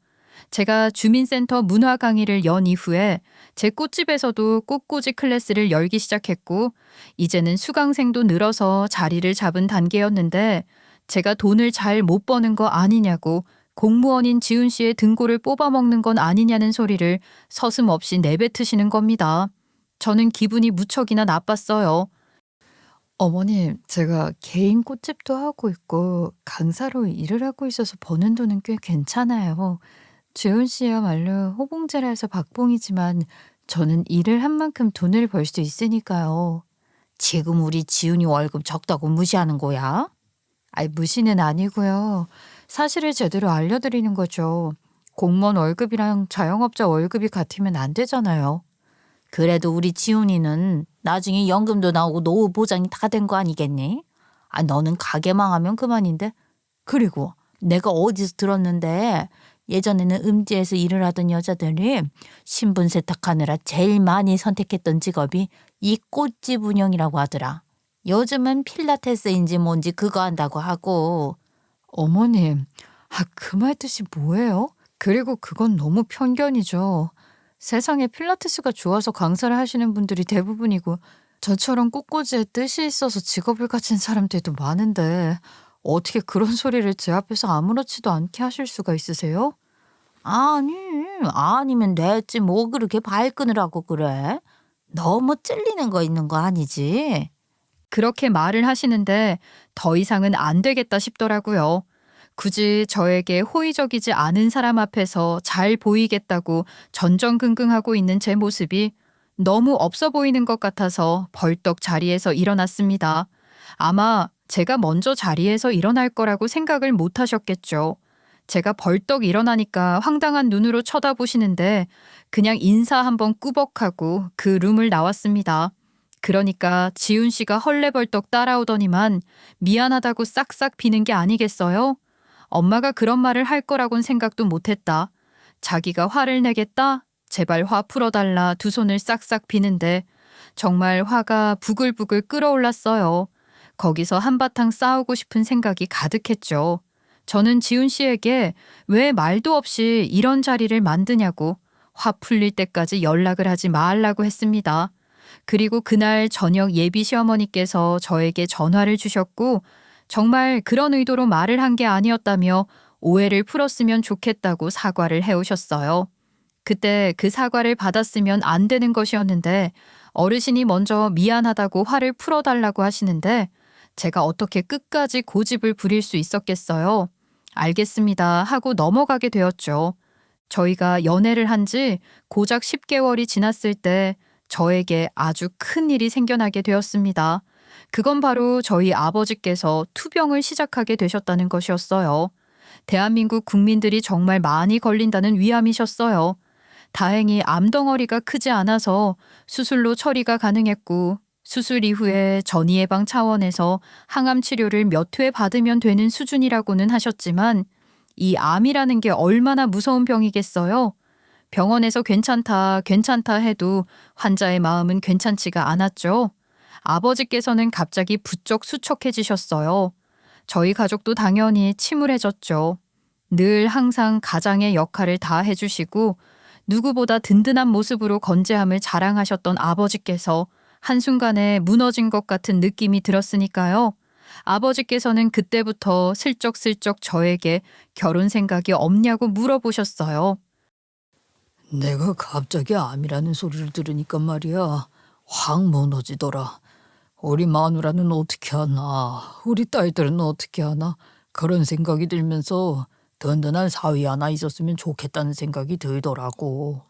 제가 주민센터 문화 강의를 연 이후에 제 꽃집에서도 꽃꽂이 클래스를 열기 시작했고 이제는 수강생도 늘어서 자리를 잡은 단계였는데 제가 돈을 잘 못 버는 거 아니냐고 공무원인 지훈 씨의 등골을 뽑아먹는 건 아니냐는 소리를 서슴없이 내뱉으시는 겁니다. 저는 기분이 무척이나 나빴어요. 어머님, 제가 개인 꽃집도 하고 있고 강사로 일을 하고 있어서 버는 돈은 꽤 괜찮아요. 지훈 씨야말로 호봉제라서 박봉이지만 저는 일을 한 만큼 돈을 벌 수 있으니까요. 지금 우리 지훈이 월급 적다고 무시하는 거야? 아이, 무시는 아니고요. 사실을 제대로 알려드리는 거죠. 공무원 월급이랑 자영업자 월급이 같으면 안 되잖아요. 그래도 우리 지훈이는 나중에 연금도 나오고 노후 보장이 다 된 거 아니겠니? 아, 너는 가게 망하면 그만인데. 그리고 내가 어디서 들었는데 예전에는 음지에서 일을 하던 여자들이 신분 세탁하느라 제일 많이 선택했던 직업이 이 꽃집 운영이라고 하더라. 요즘은 필라테스인지 뭔지 그거 한다고 하고. 어머님, 그 말 뜻이 뭐예요? 그리고 그건 너무 편견이죠. 세상에 필라테스가 좋아서 강사를 하시는 분들이 대부분이고 저처럼 꽃꽂이에 뜻이 있어서 직업을 가진 사람들도 많은데 어떻게 그런 소리를 제 앞에서 아무렇지도 않게 하실 수가 있으세요? 아니면 됐지 뭐 그렇게 발끈을 하고 그래. 너무 찔리는 거 있는 거 아니지? 그렇게 말을 하시는데 더 이상은 안 되겠다 싶더라고요. 굳이 저에게 호의적이지 않은 사람 앞에서 잘 보이겠다고 전전긍긍하고 있는 제 모습이 너무 없어 보이는 것 같아서 벌떡 자리에서 일어났습니다. 아마 제가 먼저 자리에서 일어날 거라고 생각을 못 하셨겠죠. 제가 벌떡 일어나니까 황당한 눈으로 쳐다보시는데 그냥 인사 한번 꾸벅하고 그 룸을 나왔습니다. 그러니까 지훈 씨가 헐레벌떡 따라오더니만 미안하다고 싹싹 비는 게 아니겠어요? 엄마가 그런 말을 할 거라곤 생각도 못했다. 자기가 화를 내겠다? 제발 화 풀어달라 두 손을 싹싹 비는데 정말 화가 부글부글 끓어올랐어요. 거기서 한바탕 싸우고 싶은 생각이 가득했죠. 저는 지훈 씨에게 왜 말도 없이 이런 자리를 만드냐고 화 풀릴 때까지 연락을 하지 말라고 했습니다. 그리고 그날 저녁 예비 시어머니께서 저에게 전화를 주셨고 정말 그런 의도로 말을 한 게 아니었다며 오해를 풀었으면 좋겠다고 사과를 해오셨어요. 그때 그 사과를 받았으면 안 되는 것이었는데 어르신이 먼저 미안하다고 화를 풀어달라고 하시는데 제가 어떻게 끝까지 고집을 부릴 수 있었겠어요. 알겠습니다 하고 넘어가게 되었죠. 저희가 연애를 한 지 고작 10개월이 지났을 때 저에게 아주 큰 일이 생겨나게 되었습니다. 그건 바로 저희 아버지께서 투병을 시작하게 되셨다는 것이었어요. 대한민국 국민들이 정말 많이 걸린다는 위암이셨어요. 다행히 암덩어리가 크지 않아서 수술로 처리가 가능했고 수술 이후에 전이 예방 차원에서 항암 치료를 몇 회 받으면 되는 수준이라고는 하셨지만 이 암이라는 게 얼마나 무서운 병이겠어요? 병원에서 괜찮다 해도 환자의 마음은 괜찮지가 않았죠. 아버지께서는 갑자기 부쩍 수척해지셨어요. 저희 가족도 당연히 침울해졌죠. 늘 항상 가장의 역할을 다 해주시고 누구보다 든든한 모습으로 건재함을 자랑하셨던 아버지께서 한순간에 무너진 것 같은 느낌이 들었으니까요. 아버지께서는 그때부터 슬쩍슬쩍 저에게 결혼 생각이 없냐고 물어보셨어요. 내가 갑자기 암이라는 소리를 들으니까 말이야 확 무너지더라. 우리 마누라는 어떻게 하나, 우리 딸들은 어떻게 하나, 그런 생각이 들면서 든든한 사위 하나 있었으면 좋겠다는 생각이 들더라고.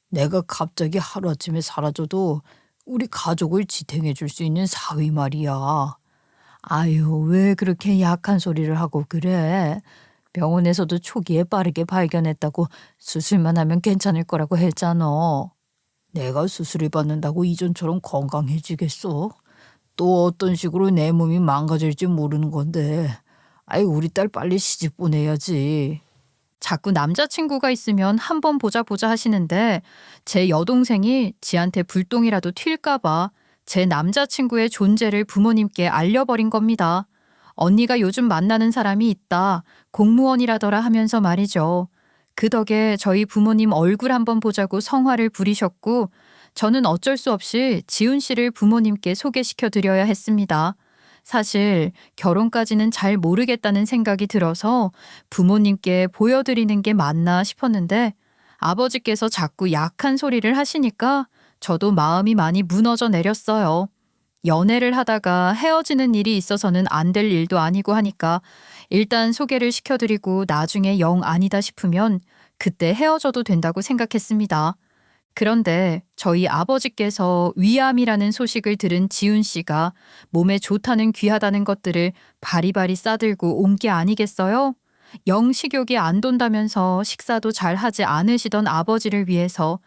내가 갑자기 하루아침에 사라져도 우리 가족을 지탱해 줄 수 있는 사위 말이야. 아유, 왜 그렇게 약한 소리를 하고 그래? 병원에서도 초기에 빠르게 발견했다고 수술만 하면 괜찮을 거라고 했잖아. 내가 수술을 받는다고 이전처럼 건강해지겠어? 또 어떤 식으로 내 몸이 망가질지 모르는 건데. 아이, 우리 딸 빨리 시집 보내야지. 자꾸 남자친구가 있으면 한번 보자 보자 하시는데 제 여동생이 지한테 불똥이라도 튈까봐 제 남자친구의 존재를 부모님께 알려버린 겁니다. 언니가 요즘 만나는 사람이 있다. 공무원이라더라 하면서 말이죠. 그 덕에 저희 부모님 얼굴 한번 보자고 성화를 부리셨고 저는 어쩔 수 없이 지훈 씨를 부모님께 소개시켜 드려야 했습니다. 사실 결혼까지는 잘 모르겠다는 생각이 들어서 부모님께 보여드리는 게 맞나 싶었는데 아버지께서 자꾸 약한 소리를 하시니까 저도 마음이 많이 무너져 내렸어요. 연애를 하다가 헤어지는 일이 있어서는 안 될 일도 아니고 하니까 일단 소개를 시켜드리고 나중에 영 아니다 싶으면 그때 헤어져도 된다고 생각했습니다. 그런데 저희 아버지께서 위암이라는 소식을 들은 지훈 씨가 몸에 좋다는 귀하다는 것들을 바리바리 싸들고 온 게 아니겠어요? 영 식욕이 안 돈다면서 식사도 잘 하지 않으시던 아버지를 위해서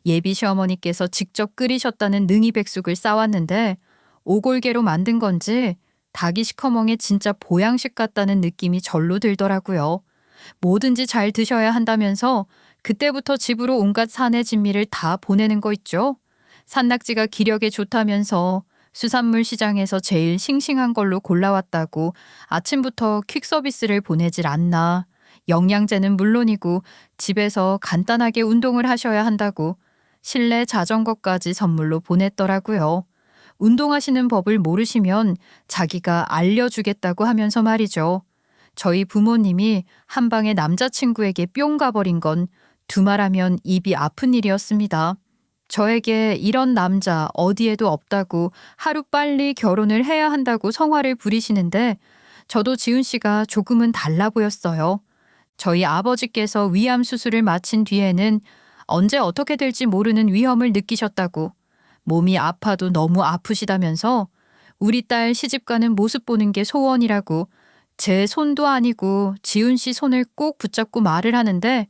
예비 시어머니께서 직접 끓이셨다는 능이백숙을 싸왔는데 오골개로 만든 건지 닭이 시커멍에 진짜 보양식 같다는 느낌이 절로 들더라고요. 뭐든지 잘 드셔야 한다면서 그때부터 집으로 온갖 산의 진미를 다 보내는 거 있죠. 산낙지가 기력에 좋다면서 수산물 시장에서 제일 싱싱한 걸로 골라왔다고 아침부터 퀵서비스를 보내질 않나. 영양제는 물론이고 집에서 간단하게 운동을 하셔야 한다고 실내 자전거까지 선물로 보냈더라고요. 운동하시는 법을 모르시면 자기가 알려주겠다고 하면서 말이죠. 저희 부모님이 한 방에 남자친구에게 뿅 가버린 건 두말하면 입이 아픈 일이었습니다. 저에게 이런 남자 어디에도 없다고 하루빨리 결혼을 해야 한다고 성화를 부리시는데 저도 지훈 씨가 조금은 달라 보였어요. 저희 아버지께서 위암 수술을 마친 뒤에는 언제 어떻게 될지 모르는 위험을 느끼셨다고 몸이 아파도 너무 아프시다면서 우리 딸 시집가는 모습 보는 게 소원이라고 제 손도 아니고 지훈 씨 손을 꼭 붙잡고 말을 하는데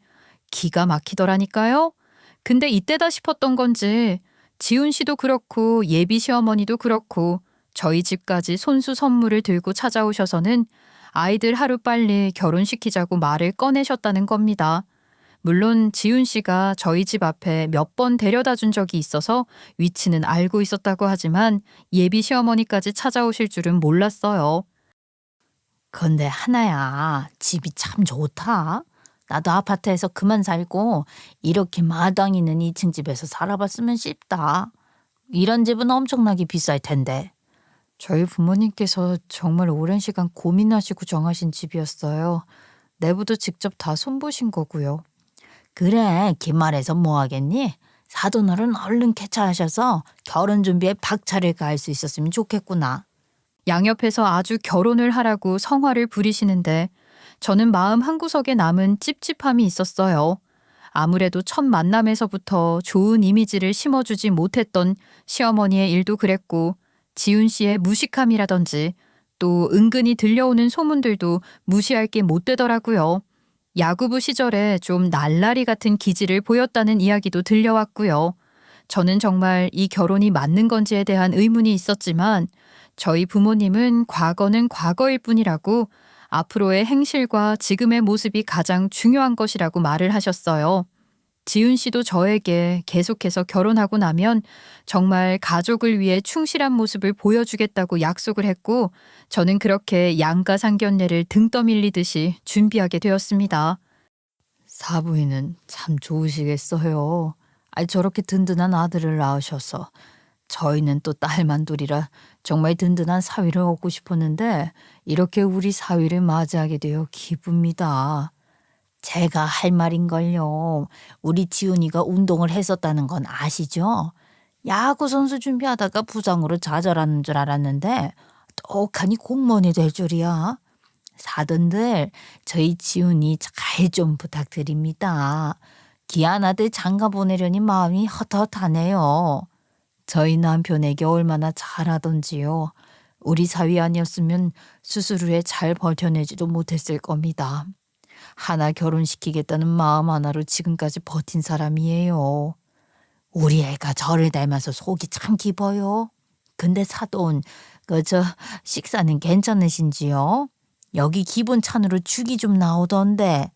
기가 막히더라니까요. 근데 이때다 싶었던 건지 지훈 씨도 그렇고 예비 시어머니도 그렇고 저희 집까지 손수 선물을 들고 찾아오셔서는 아이들 하루빨리 결혼시키자고 말을 꺼내셨다는 겁니다. 물론 지훈 씨가 저희 집 앞에 몇 번 데려다 준 적이 있어서 위치는 알고 있었다고 하지만 예비 시어머니까지 찾아오실 줄은 몰랐어요. 근데 하나야, 집이 참 좋다. 나도 아파트에서 그만 살고 이렇게 마당 있는 2층 집에서 살아봤으면 싶다. 이런 집은 엄청나게 비쌀 텐데. 저희 부모님께서 정말 오랜 시간 고민하시고 정하신 집이었어요. 내부도 직접 다 손보신 거고요. 그래, 긴 말해서 뭐 하겠니? 사돈어른 얼른 쾌차하셔서 결혼 준비에 박차를 가할 수 있었으면 좋겠구나. 양옆에서 아주 결혼을 하라고 성화를 부리시는데 저는 마음 한구석에 남은 찝찝함이 있었어요. 아무래도 첫 만남에서부터 좋은 이미지를 심어주지 못했던 시어머니의 일도 그랬고 지훈 씨의 무식함이라든지 또 은근히 들려오는 소문들도 무시할 게 못 되더라고요. 야구부 시절에 좀 날라리 같은 기질을 보였다는 이야기도 들려왔고요. 저는 정말 이 결혼이 맞는 건지에 대한 의문이 있었지만 저희 부모님은 과거는 과거일 뿐이라고 앞으로의 행실과 지금의 모습이 가장 중요한 것이라고 말을 하셨어요. 지훈 씨도 저에게 계속해서 결혼하고 나면 정말 가족을 위해 충실한 모습을 보여주겠다고 약속을 했고 저는 그렇게 양가상견례를 등 떠밀리듯이 준비하게 되었습니다. 사부인은 참 좋으시겠어요. 저렇게 든든한 아들을 낳으셔서. 저희는 또 딸만 둘이라 정말 든든한 사위를 얻고 싶었는데 이렇게 우리 사위를 맞이하게 되어 기쁩니다. 제가 할 말인걸요. 우리 지훈이가 운동을 했었다는 건 아시죠? 야구 선수 준비하다가 부상으로 좌절하는 줄 알았는데 떡하니 공무원이 될 줄이야. 사돈들, 저희 지훈이 잘 좀 부탁드립니다. 귀한 아들 장가 보내려니 마음이 헛헛하네요. 저희 남편에게 얼마나 잘하던지요. 우리 사위 아니었으면 수술 후에 잘 버텨내지도 못했을 겁니다. 하나 결혼시키겠다는 마음 하나로 지금까지 버틴 사람이에요. 우리 애가 저를 닮아서 속이 참 깊어요. 근데 사돈, 식사는 괜찮으신지요? 여기 기본 찬으로 죽이 좀 나오던데.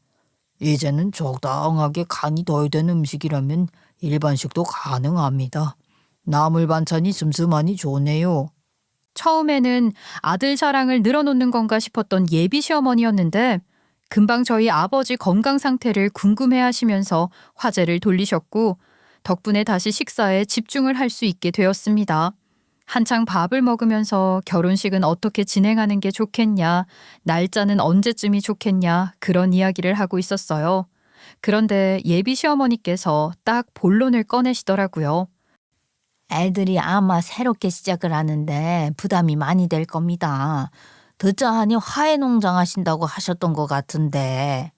이제는 적당하게 간이 덜 된 음식이라면 일반식도 가능합니다. 나물 반찬이 슴슴하니 좋네요. 처음에는 아들 자랑을 늘어놓는 건가 싶었던 예비 시어머니였는데 금방 저희 아버지 건강 상태를 궁금해 하시면서 화제를 돌리셨고 덕분에 다시 식사에 집중을 할 수 있게 되었습니다. 한창 밥을 먹으면서 결혼식은 어떻게 진행하는 게 좋겠냐, 날짜는 언제쯤이 좋겠냐 그런 이야기를 하고 있었어요. 그런데 예비 시어머니께서 딱 본론을 꺼내시더라고요. 애들이 아마 새롭게 시작을 하는데 부담이 많이 될 겁니다. 듣자 하니 화훼농장 하신다고 하셨던 것 같은데.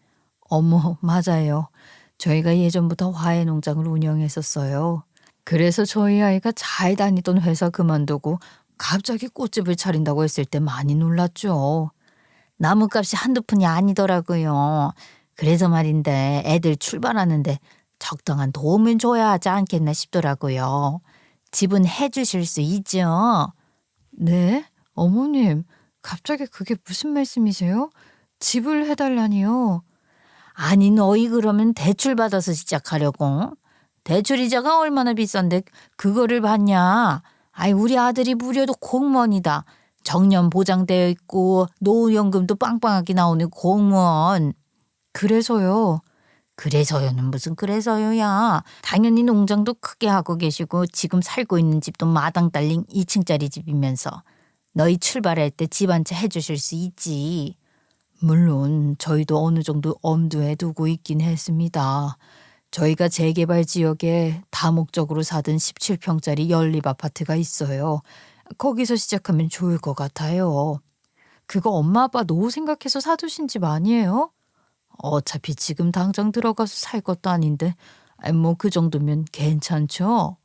어머, 맞아요. 저희가 예전부터 화훼농장을 운영했었어요. 그래서 저희 아이가 잘 다니던 회사 그만두고 갑자기 꽃집을 차린다고 했을 때 많이 놀랐죠. 나무값이 한두 푼이 아니더라고요. 그래서 말인데 애들 출발하는데 적당한 도움을 줘야 하지 않겠나 싶더라고요. 집은 해주실 수 있죠? 네? 어머님, 갑자기 그게 무슨 말씀이세요? 집을 해달라니요? 아니, 너희 그러면 대출 받아서 시작하려고? 대출이자가 얼마나 비싼데 그거를 받냐? 아이, 우리 아들이 무려도 공무원이다. 정년 보장되어 있고 노후연금도 빵빵하게 나오는 공무원. 그래서요. 그래서요는 무슨 그래서요야. 당연히 농장도 크게 하고 계시고 지금 살고 있는 집도 마당 딸린 2층짜리 집이면서 너희 출발할 때 집 한 채 해주실 수 있지. 물론 저희도 어느 정도 엄두에 두고 있긴 했습니다. 저희가 재개발 지역에 다목적으로 사둔 17평짜리 연립 아파트가 있어요. 거기서 시작하면 좋을 것 같아요. 그거 엄마 아빠 노후 생각해서 사두신 집 아니에요? 어차피 지금 당장 들어가서 살 것도 아닌데 뭐 그 정도면 괜찮죠?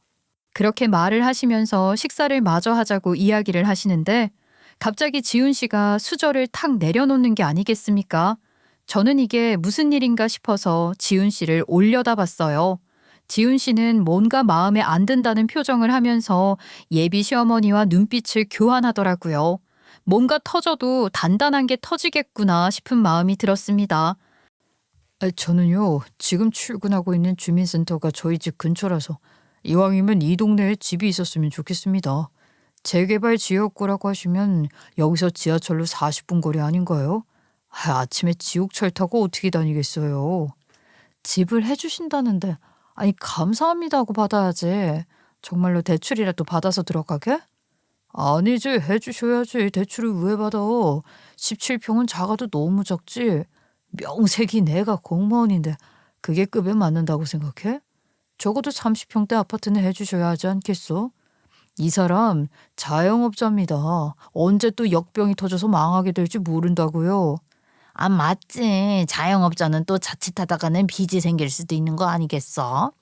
그렇게 말을 하시면서 식사를 마저 하자고 이야기를 하시는데 갑자기 지훈 씨가 수저를 탁 내려놓는 게 아니겠습니까? 저는 이게 무슨 일인가 싶어서 지훈 씨를 올려다봤어요. 지훈 씨는 뭔가 마음에 안 든다는 표정을 하면서 예비 시어머니와 눈빛을 교환하더라고요. 뭔가 터져도 단단한 게 터지겠구나 싶은 마음이 들었습니다. 저는요, 지금 출근하고 있는 주민센터가 저희 집 근처라서 이왕이면 이 동네에 집이 있었으면 좋겠습니다. 재개발 지역구라고 하시면 여기서 지하철로 40분 거리 아닌가요? 아침에 지옥철 타고 어떻게 다니겠어요. 집을 해주신다는데 아니 감사합니다 하고 받아야지. 정말로 대출이라도 받아서 들어가게? 아니지, 해주셔야지. 대출을 왜 받아. 17평은 작아도 너무 작지. 명색이 내가 공무원인데 그게 급에 맞는다고 생각해? 적어도 30평대 아파트는 해주셔야 하지 않겠어? 이 사람 자영업자입니다. 언제 또 역병이 터져서 망하게 될지 모른다고요. 아, 맞지. 자영업자는 또 자칫하다가는 빚이 생길 수도 있는 거 아니겠어?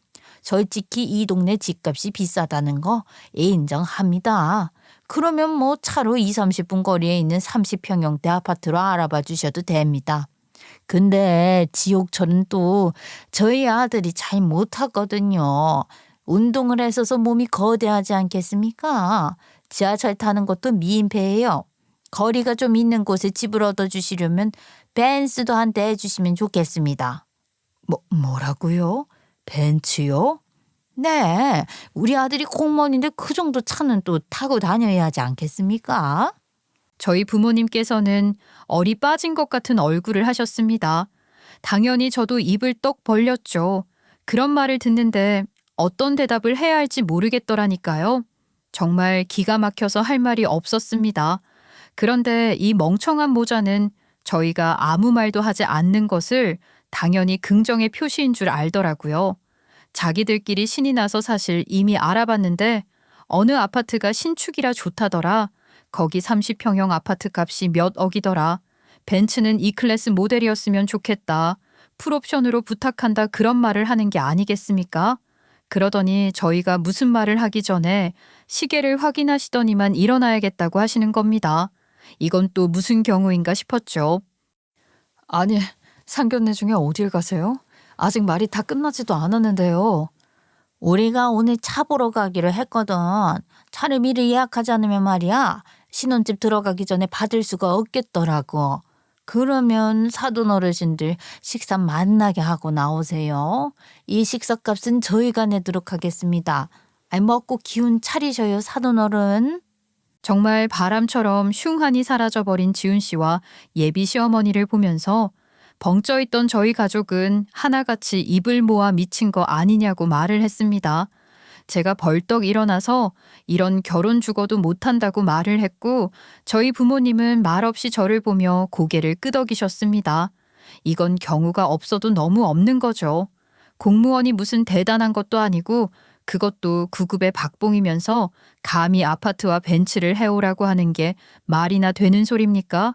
솔직히 이 동네 집값이 비싸다는 거 인정합니다. 그러면 뭐 차로 2, 30분 거리에 있는 30평형대 아파트로 알아봐 주셔도 됩니다. 근데 지옥철은 또 저희 아들이 잘 못하거든요. 운동을 했어서 몸이 거대하지 않겠습니까? 지하철 타는 것도 미인패예요. 거리가 좀 있는 곳에 집을 얻어주시려면 벤츠도 한 대 해주시면 좋겠습니다. 뭐라고요? 벤츠요? 네, 우리 아들이 공무원인데 그 정도 차는 또 타고 다녀야 하지 않겠습니까? 저희 부모님께서는 얼이 빠진 것 같은 얼굴을 하셨습니다. 당연히 저도 입을 떡 벌렸죠. 그런 말을 듣는데 어떤 대답을 해야 할지 모르겠더라니까요. 정말 기가 막혀서 할 말이 없었습니다. 그런데 이 멍청한 모자는 저희가 아무 말도 하지 않는 것을 당연히 긍정의 표시인 줄 알더라고요. 자기들끼리 신이 나서 사실 이미 알아봤는데 어느 아파트가 신축이라 좋다더라. 거기 30평형 아파트 값이 몇 억이더라. 벤츠는 E클래스 모델이었으면 좋겠다. 풀옵션으로 부탁한다 그런 말을 하는 게 아니겠습니까? 그러더니 저희가 무슨 말을 하기 전에 시계를 확인하시더니만 일어나야겠다고 하시는 겁니다. 이건 또 무슨 경우인가 싶었죠. 아니, 상견례 중에 어딜 가세요? 아직 말이 다 끝나지도 않았는데요. 우리가 오늘 차 보러 가기로 했거든. 차를 미리 예약하지 않으면 말이야. 신혼집 들어가기 전에 받을 수가 없겠더라고. 그러면 사돈 어르신들 식사 만나게 하고 나오세요. 이 식사값은 저희가 내도록 하겠습니다. 아니, 먹고 기운 차리셔요, 사돈 어른. 정말 바람처럼 슝하니 사라져버린 지훈 씨와 예비 시어머니를 보면서 벙쪄있던 저희 가족은 하나같이 입을 모아 미친 거 아니냐고 말을 했습니다. 제가 벌떡 일어나서 이런 결혼 죽어도 못한다고 말을 했고 저희 부모님은 말없이 저를 보며 고개를 끄덕이셨습니다. 이건 경우가 없어도 너무 없는 거죠. 공무원이 무슨 대단한 것도 아니고 그것도 9급의 박봉이면서 감히 아파트와 벤츠를 해오라고 하는 게 말이나 되는 소립니까?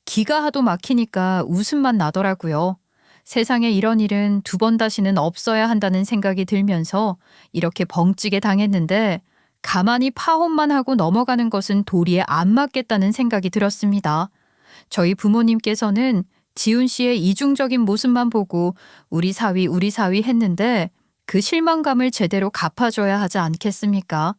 기가 하도 막히니까 웃음만 나더라고요. 세상에 이런 일은 두 번 다시는 없어야 한다는 생각이 들면서 이렇게 벙찌게 당했는데 가만히 파혼만 하고 넘어가는 것은 도리에 안 맞겠다는 생각이 들었습니다. 저희 부모님께서는 지훈 씨의 이중적인 모습만 보고 우리 사위 했는데 그 실망감을 제대로 갚아줘야 하지 않겠습니까?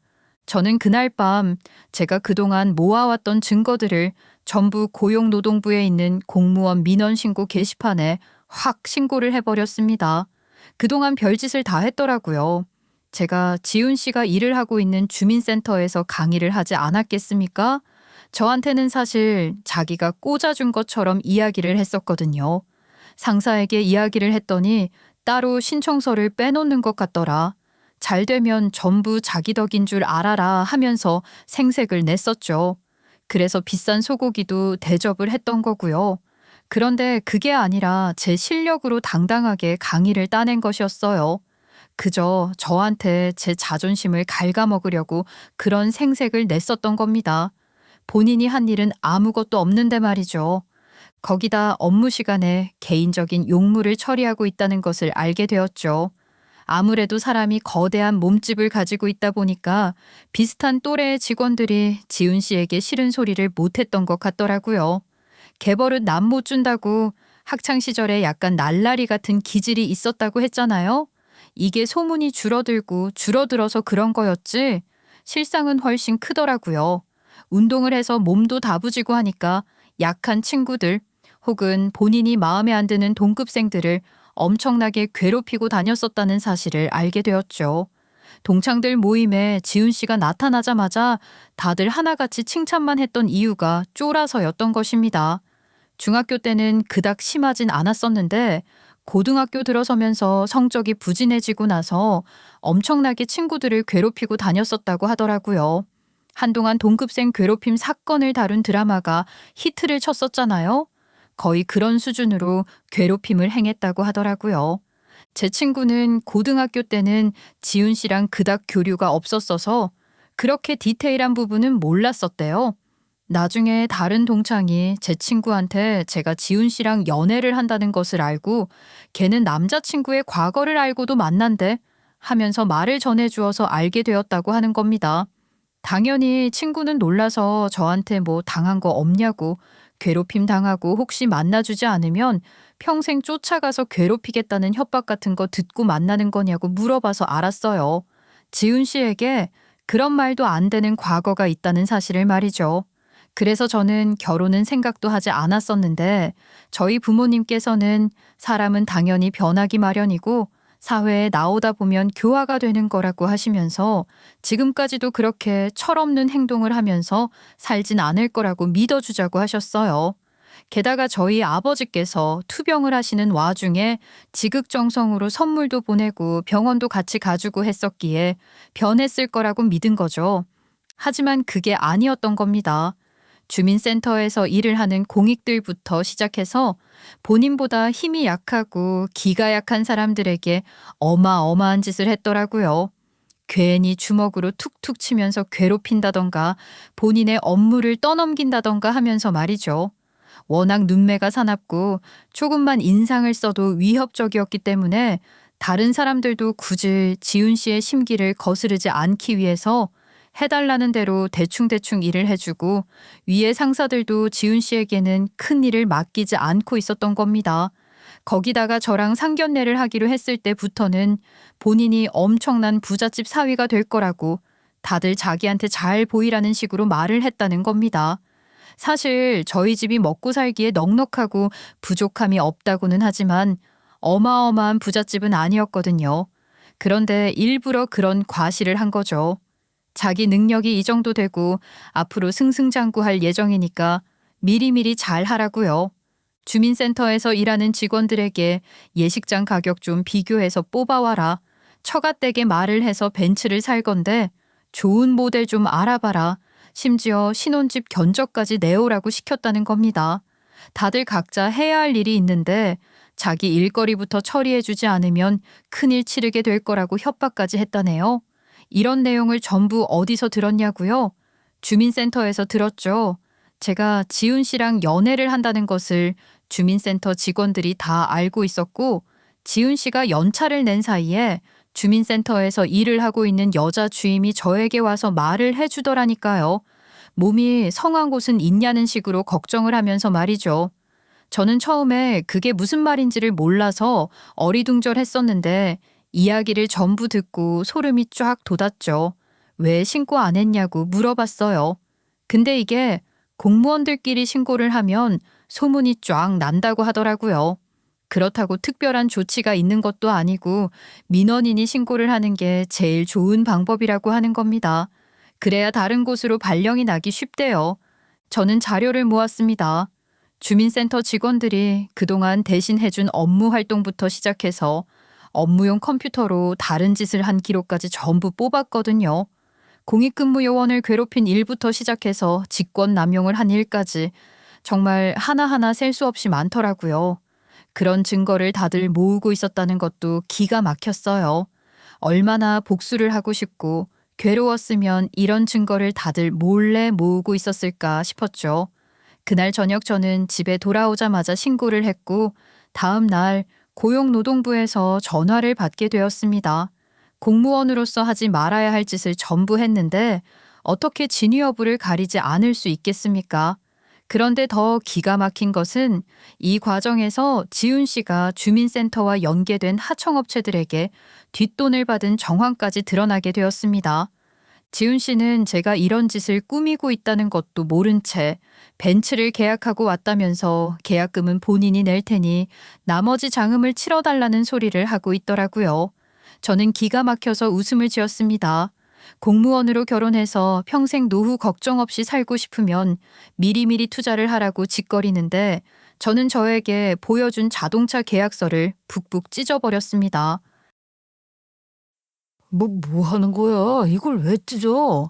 저는 그날 밤 제가 그동안 모아왔던 증거들을 전부 고용노동부에 있는 공무원 민원신고 게시판에 확 신고를 해버렸습니다. 그동안 별짓을 다 했더라고요. 제가 지훈 씨가 일을 하고 있는 주민센터에서 강의를 하지 않았겠습니까? 저한테는 사실 자기가 꽂아준 것처럼 이야기를 했었거든요. 상사에게 이야기를 했더니 따로 신청서를 빼놓는 것 같더라. 잘 되면 전부 자기 덕인 줄 알아라 하면서 생색을 냈었죠. 그래서 비싼 소고기도 대접을 했던 거고요. 그런데 그게 아니라 제 실력으로 당당하게 강의를 따낸 것이었어요. 그저 저한테 제 자존심을 갉아먹으려고 그런 생색을 냈었던 겁니다. 본인이 한 일은 아무것도 없는데 말이죠. 거기다 업무 시간에 개인적인 용무를 처리하고 있다는 것을 알게 되었죠. 아무래도 사람이 거대한 몸집을 가지고 있다 보니까 비슷한 또래의 직원들이 지훈 씨에게 싫은 소리를 못했던 것 같더라고요. 개벌은 남 못 준다고 학창시절에 약간 날라리 같은 기질이 있었다고 했잖아요. 이게 소문이 줄어들어서 그런 거였지 실상은 훨씬 크더라고요. 운동을 해서 몸도 다부지고 하니까 약한 친구들 혹은 본인이 마음에 안 드는 동급생들을 엄청나게 괴롭히고 다녔었다는 사실을 알게 되었죠. 동창들 모임에 지훈 씨가 나타나자마자 다들 하나같이 칭찬만 했던 이유가 쫄아서였던 것입니다. 중학교 때는 그닥 심하진 않았었는데 고등학교 들어서면서 성적이 부진해지고 나서 엄청나게 친구들을 괴롭히고 다녔었다고 하더라고요. 한동안 동급생 괴롭힘 사건을 다룬 드라마가 히트를 쳤었잖아요. 거의 그런 수준으로 괴롭힘을 행했다고 하더라고요. 제 친구는 고등학교 때는 지훈 씨랑 그닥 교류가 없었어서 그렇게 디테일한 부분은 몰랐었대요. 나중에 다른 동창이 제 친구한테 제가 지훈 씨랑 연애를 한다는 것을 알고 걔는 남자친구의 과거를 알고도 만난대 하면서 말을 전해주어서 알게 되었다고 하는 겁니다. 당연히 친구는 놀라서 저한테 뭐 당한 거 없냐고 괴롭힘 당하고 혹시 만나주지 않으면 평생 쫓아가서 괴롭히겠다는 협박 같은 거 듣고 만나는 거냐고 물어봐서 알았어요. 지훈 씨에게 그런 말도 안 되는 과거가 있다는 사실을 말이죠. 그래서 저는 결혼은 생각도 하지 않았었는데 저희 부모님께서는 사람은 당연히 변하기 마련이고 사회에 나오다 보면 교화가 되는 거라고 하시면서 지금까지도 그렇게 철없는 행동을 하면서 살진 않을 거라고 믿어주자고 하셨어요. 게다가 저희 아버지께서 투병을 하시는 와중에 지극정성으로 선물도 보내고 병원도 같이 가주고 했었기에 변했을 거라고 믿은 거죠. 하지만 그게 아니었던 겁니다. 주민센터에서 일을 하는 공익들부터 시작해서 본인보다 힘이 약하고 기가 약한 사람들에게 어마어마한 짓을 했더라고요. 괜히 주먹으로 툭툭 치면서 괴롭힌다던가 본인의 업무를 떠넘긴다던가 하면서 말이죠. 워낙 눈매가 사납고 조금만 인상을 써도 위협적이었기 때문에 다른 사람들도 굳이 지훈 씨의 심기를 거스르지 않기 위해서 해달라는 대로 대충대충 일을 해주고 위의 상사들도 지훈 씨에게는 큰 일을 맡기지 않고 있었던 겁니다. 거기다가 저랑 상견례를 하기로 했을 때부터는 본인이 엄청난 부잣집 사위가 될 거라고 다들 자기한테 잘 보이라는 식으로 말을 했다는 겁니다. 사실 저희 집이 먹고 살기에 넉넉하고 부족함이 없다고는 하지만 어마어마한 부잣집은 아니었거든요. 그런데 일부러 그런 과시를 한 거죠. 자기 능력이 이 정도 되고 앞으로 승승장구할 예정이니까 미리미리 잘 하라고요. 주민센터에서 일하는 직원들에게 예식장 가격 좀 비교해서 뽑아와라. 처갓댁에 말을 해서 벤츠를 살 건데 좋은 모델 좀 알아봐라. 심지어 신혼집 견적까지 내오라고 시켰다는 겁니다. 다들 각자 해야 할 일이 있는데 자기 일거리부터 처리해주지 않으면 큰일 치르게 될 거라고 협박까지 했다네요. 이런 내용을 전부 어디서 들었냐고요? 주민센터에서 들었죠. 제가 지훈 씨랑 연애를 한다는 것을 주민센터 직원들이 다 알고 있었고 지훈 씨가 연차를 낸 사이에 주민센터에서 일을 하고 있는 여자 주임이 저에게 와서 말을 해주더라니까요. 몸이 성한 곳은 있냐는 식으로 걱정을 하면서 말이죠. 저는 처음에 그게 무슨 말인지를 몰라서 어리둥절했었는데 이야기를 전부 듣고 소름이 쫙 돋았죠. 왜 신고 안 했냐고 물어봤어요. 근데 이게 공무원들끼리 신고를 하면 소문이 쫙 난다고 하더라고요. 그렇다고 특별한 조치가 있는 것도 아니고 민원인이 신고를 하는 게 제일 좋은 방법이라고 하는 겁니다. 그래야 다른 곳으로 발령이 나기 쉽대요. 저는 자료를 모았습니다. 주민센터 직원들이 그동안 대신 해준 업무 활동부터 시작해서 업무용 컴퓨터로 다른 짓을 한 기록까지 전부 뽑았거든요. 공익근무 요원을 괴롭힌 일부터 시작해서 직권 남용을 한 일까지 정말 하나하나 셀 수 없이 많더라고요. 그런 증거를 다들 모으고 있었다는 것도 기가 막혔어요. 얼마나 복수를 하고 싶고 괴로웠으면 이런 증거를 다들 몰래 모으고 있었을까 싶었죠. 그날 저녁 저는 집에 돌아오자마자 신고를 했고 다음 날 고용노동부에서 전화를 받게 되었습니다. 공무원으로서 하지 말아야 할 짓을 전부 했는데 어떻게 진위 여부를 가리지 않을 수 있겠습니까? 그런데 더 기가 막힌 것은 이 과정에서 지훈 씨가 주민센터와 연계된 하청업체들에게 뒷돈을 받은 정황까지 드러나게 되었습니다. 지훈 씨는 제가 이런 짓을 꾸미고 있다는 것도 모른 채 벤츠를 계약하고 왔다면서 계약금은 본인이 낼 테니 나머지 장음을 치러달라는 소리를 하고 있더라고요. 저는 기가 막혀서 웃음을 지었습니다. 공무원으로 결혼해서 평생 노후 걱정 없이 살고 싶으면 미리미리 투자를 하라고 짓거리는데 저는 저에게 보여준 자동차 계약서를 북북 찢어버렸습니다. 뭐 하는 거야? 이걸 왜 찢어?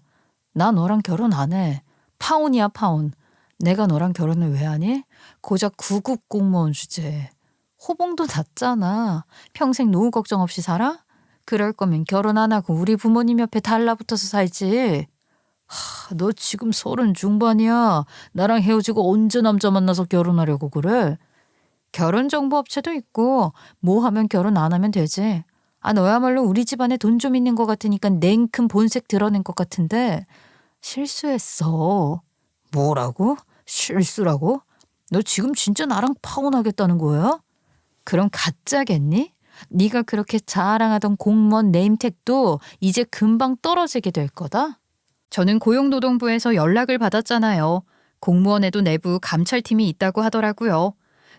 나 너랑 결혼 안 해. 파혼이야, 파혼. 내가 너랑 결혼을 왜 하니? 고작 9급 공무원 주제. 호봉도 낮잖아. 평생 노후 걱정 없이 살아? 그럴 거면 결혼 안 하고 우리 부모님 옆에 달라붙어서 살지. 너 지금 30 중반이야. 나랑 헤어지고 언제 남자 만나서 결혼하려고 그래? 결혼정보업체도 있고 뭐 하면 결혼 안 하면 되지. 너야말로 우리 집안에 돈 좀 있는 것 같으니까 냉큼 본색 드러낸 것 같은데 실수했어. 뭐라고? 실수라고? 너 지금 진짜 나랑 파혼하겠다는 거야? 그럼 가짜겠니? 네가 그렇게 자랑하던 공무원 네임택도 이제 금방 떨어지게 될 거다. 저는 고용노동부에서 연락을 받았잖아요. 공무원에도 내부 감찰팀이 있다고 하더라고요.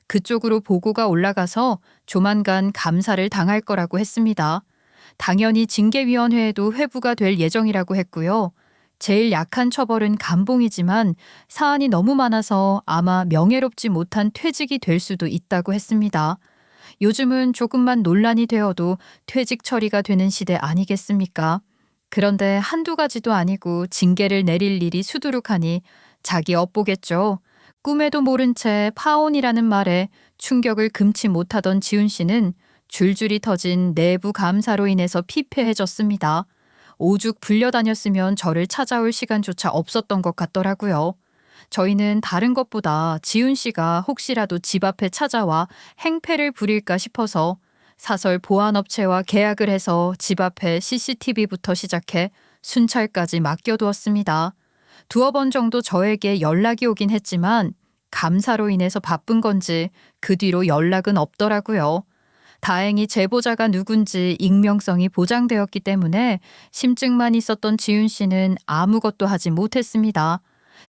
그쪽으로 보고가 올라가서 조만간 감사를 당할 거라고 했습니다. 당연히 징계위원회에도 회부가 될 예정이라고 했고요. 제일 약한 처벌은 감봉이지만 사안이 너무 많아서 아마 명예롭지 못한 퇴직이 될 수도 있다고 했습니다. 요즘은 조금만 논란이 되어도 퇴직 처리가 되는 시대 아니겠습니까? 그런데 한두 가지도 아니고 징계를 내릴 일이 수두룩하니 자기 엿보겠죠. 꿈에도 모른 채 파혼이라는 말에 충격을 금치 못하던 지훈 씨는 줄줄이 터진 내부 감사로 인해서 피폐해졌습니다. 오죽 불려다녔으면 저를 찾아올 시간조차 없었던 것 같더라고요. 저희는 다른 것보다 지훈 씨가 혹시라도 집 앞에 찾아와 행패를 부릴까 싶어서 사설 보안업체와 계약을 해서 집 앞에 CCTV부터 시작해 순찰까지 맡겨두었습니다. 두어 번 정도 저에게 연락이 오긴 했지만 감사로 인해서 바쁜 건지 그 뒤로 연락은 없더라고요. 다행히 제보자가 누군지 익명성이 보장되었기 때문에 심증만 있었던 지훈 씨는 아무것도 하지 못했습니다.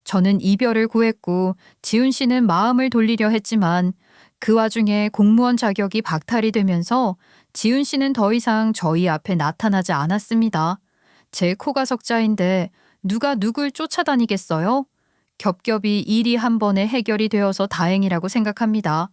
저는 이별을 구했고 지훈 씨는 마음을 돌리려 했지만 그 와중에 공무원 자격이 박탈이 되면서 지훈 씨는 더 이상 저희 앞에 나타나지 않았습니다. 제 코가 석자인데 누가 누굴 쫓아다니겠어요? 겹겹이 일이 한 번에 해결이 되어서 다행이라고 생각합니다.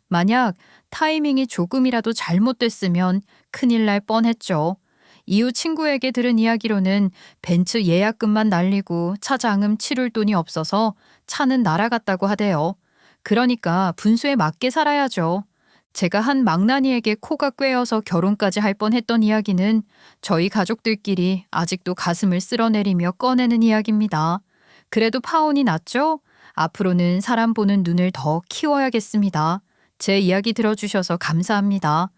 만약 타이밍이 조금이라도 잘못됐으면 큰일 날 뻔했죠. 이후 친구에게 들은 이야기로는 벤츠 예약금만 날리고 차 장음 치를 돈이 없어서 차는 날아갔다고 하대요. 그러니까 분수에 맞게 살아야죠. 제가 한 망나니에게 코가 꿰어서 결혼까지 할 뻔했던 이야기는 저희 가족들끼리 아직도 가슴을 쓸어내리며 꺼내는 이야기입니다. 그래도 파혼이 났죠? 앞으로는 사람 보는 눈을 더 키워야겠습니다. 제 이야기 들어주셔서 감사합니다.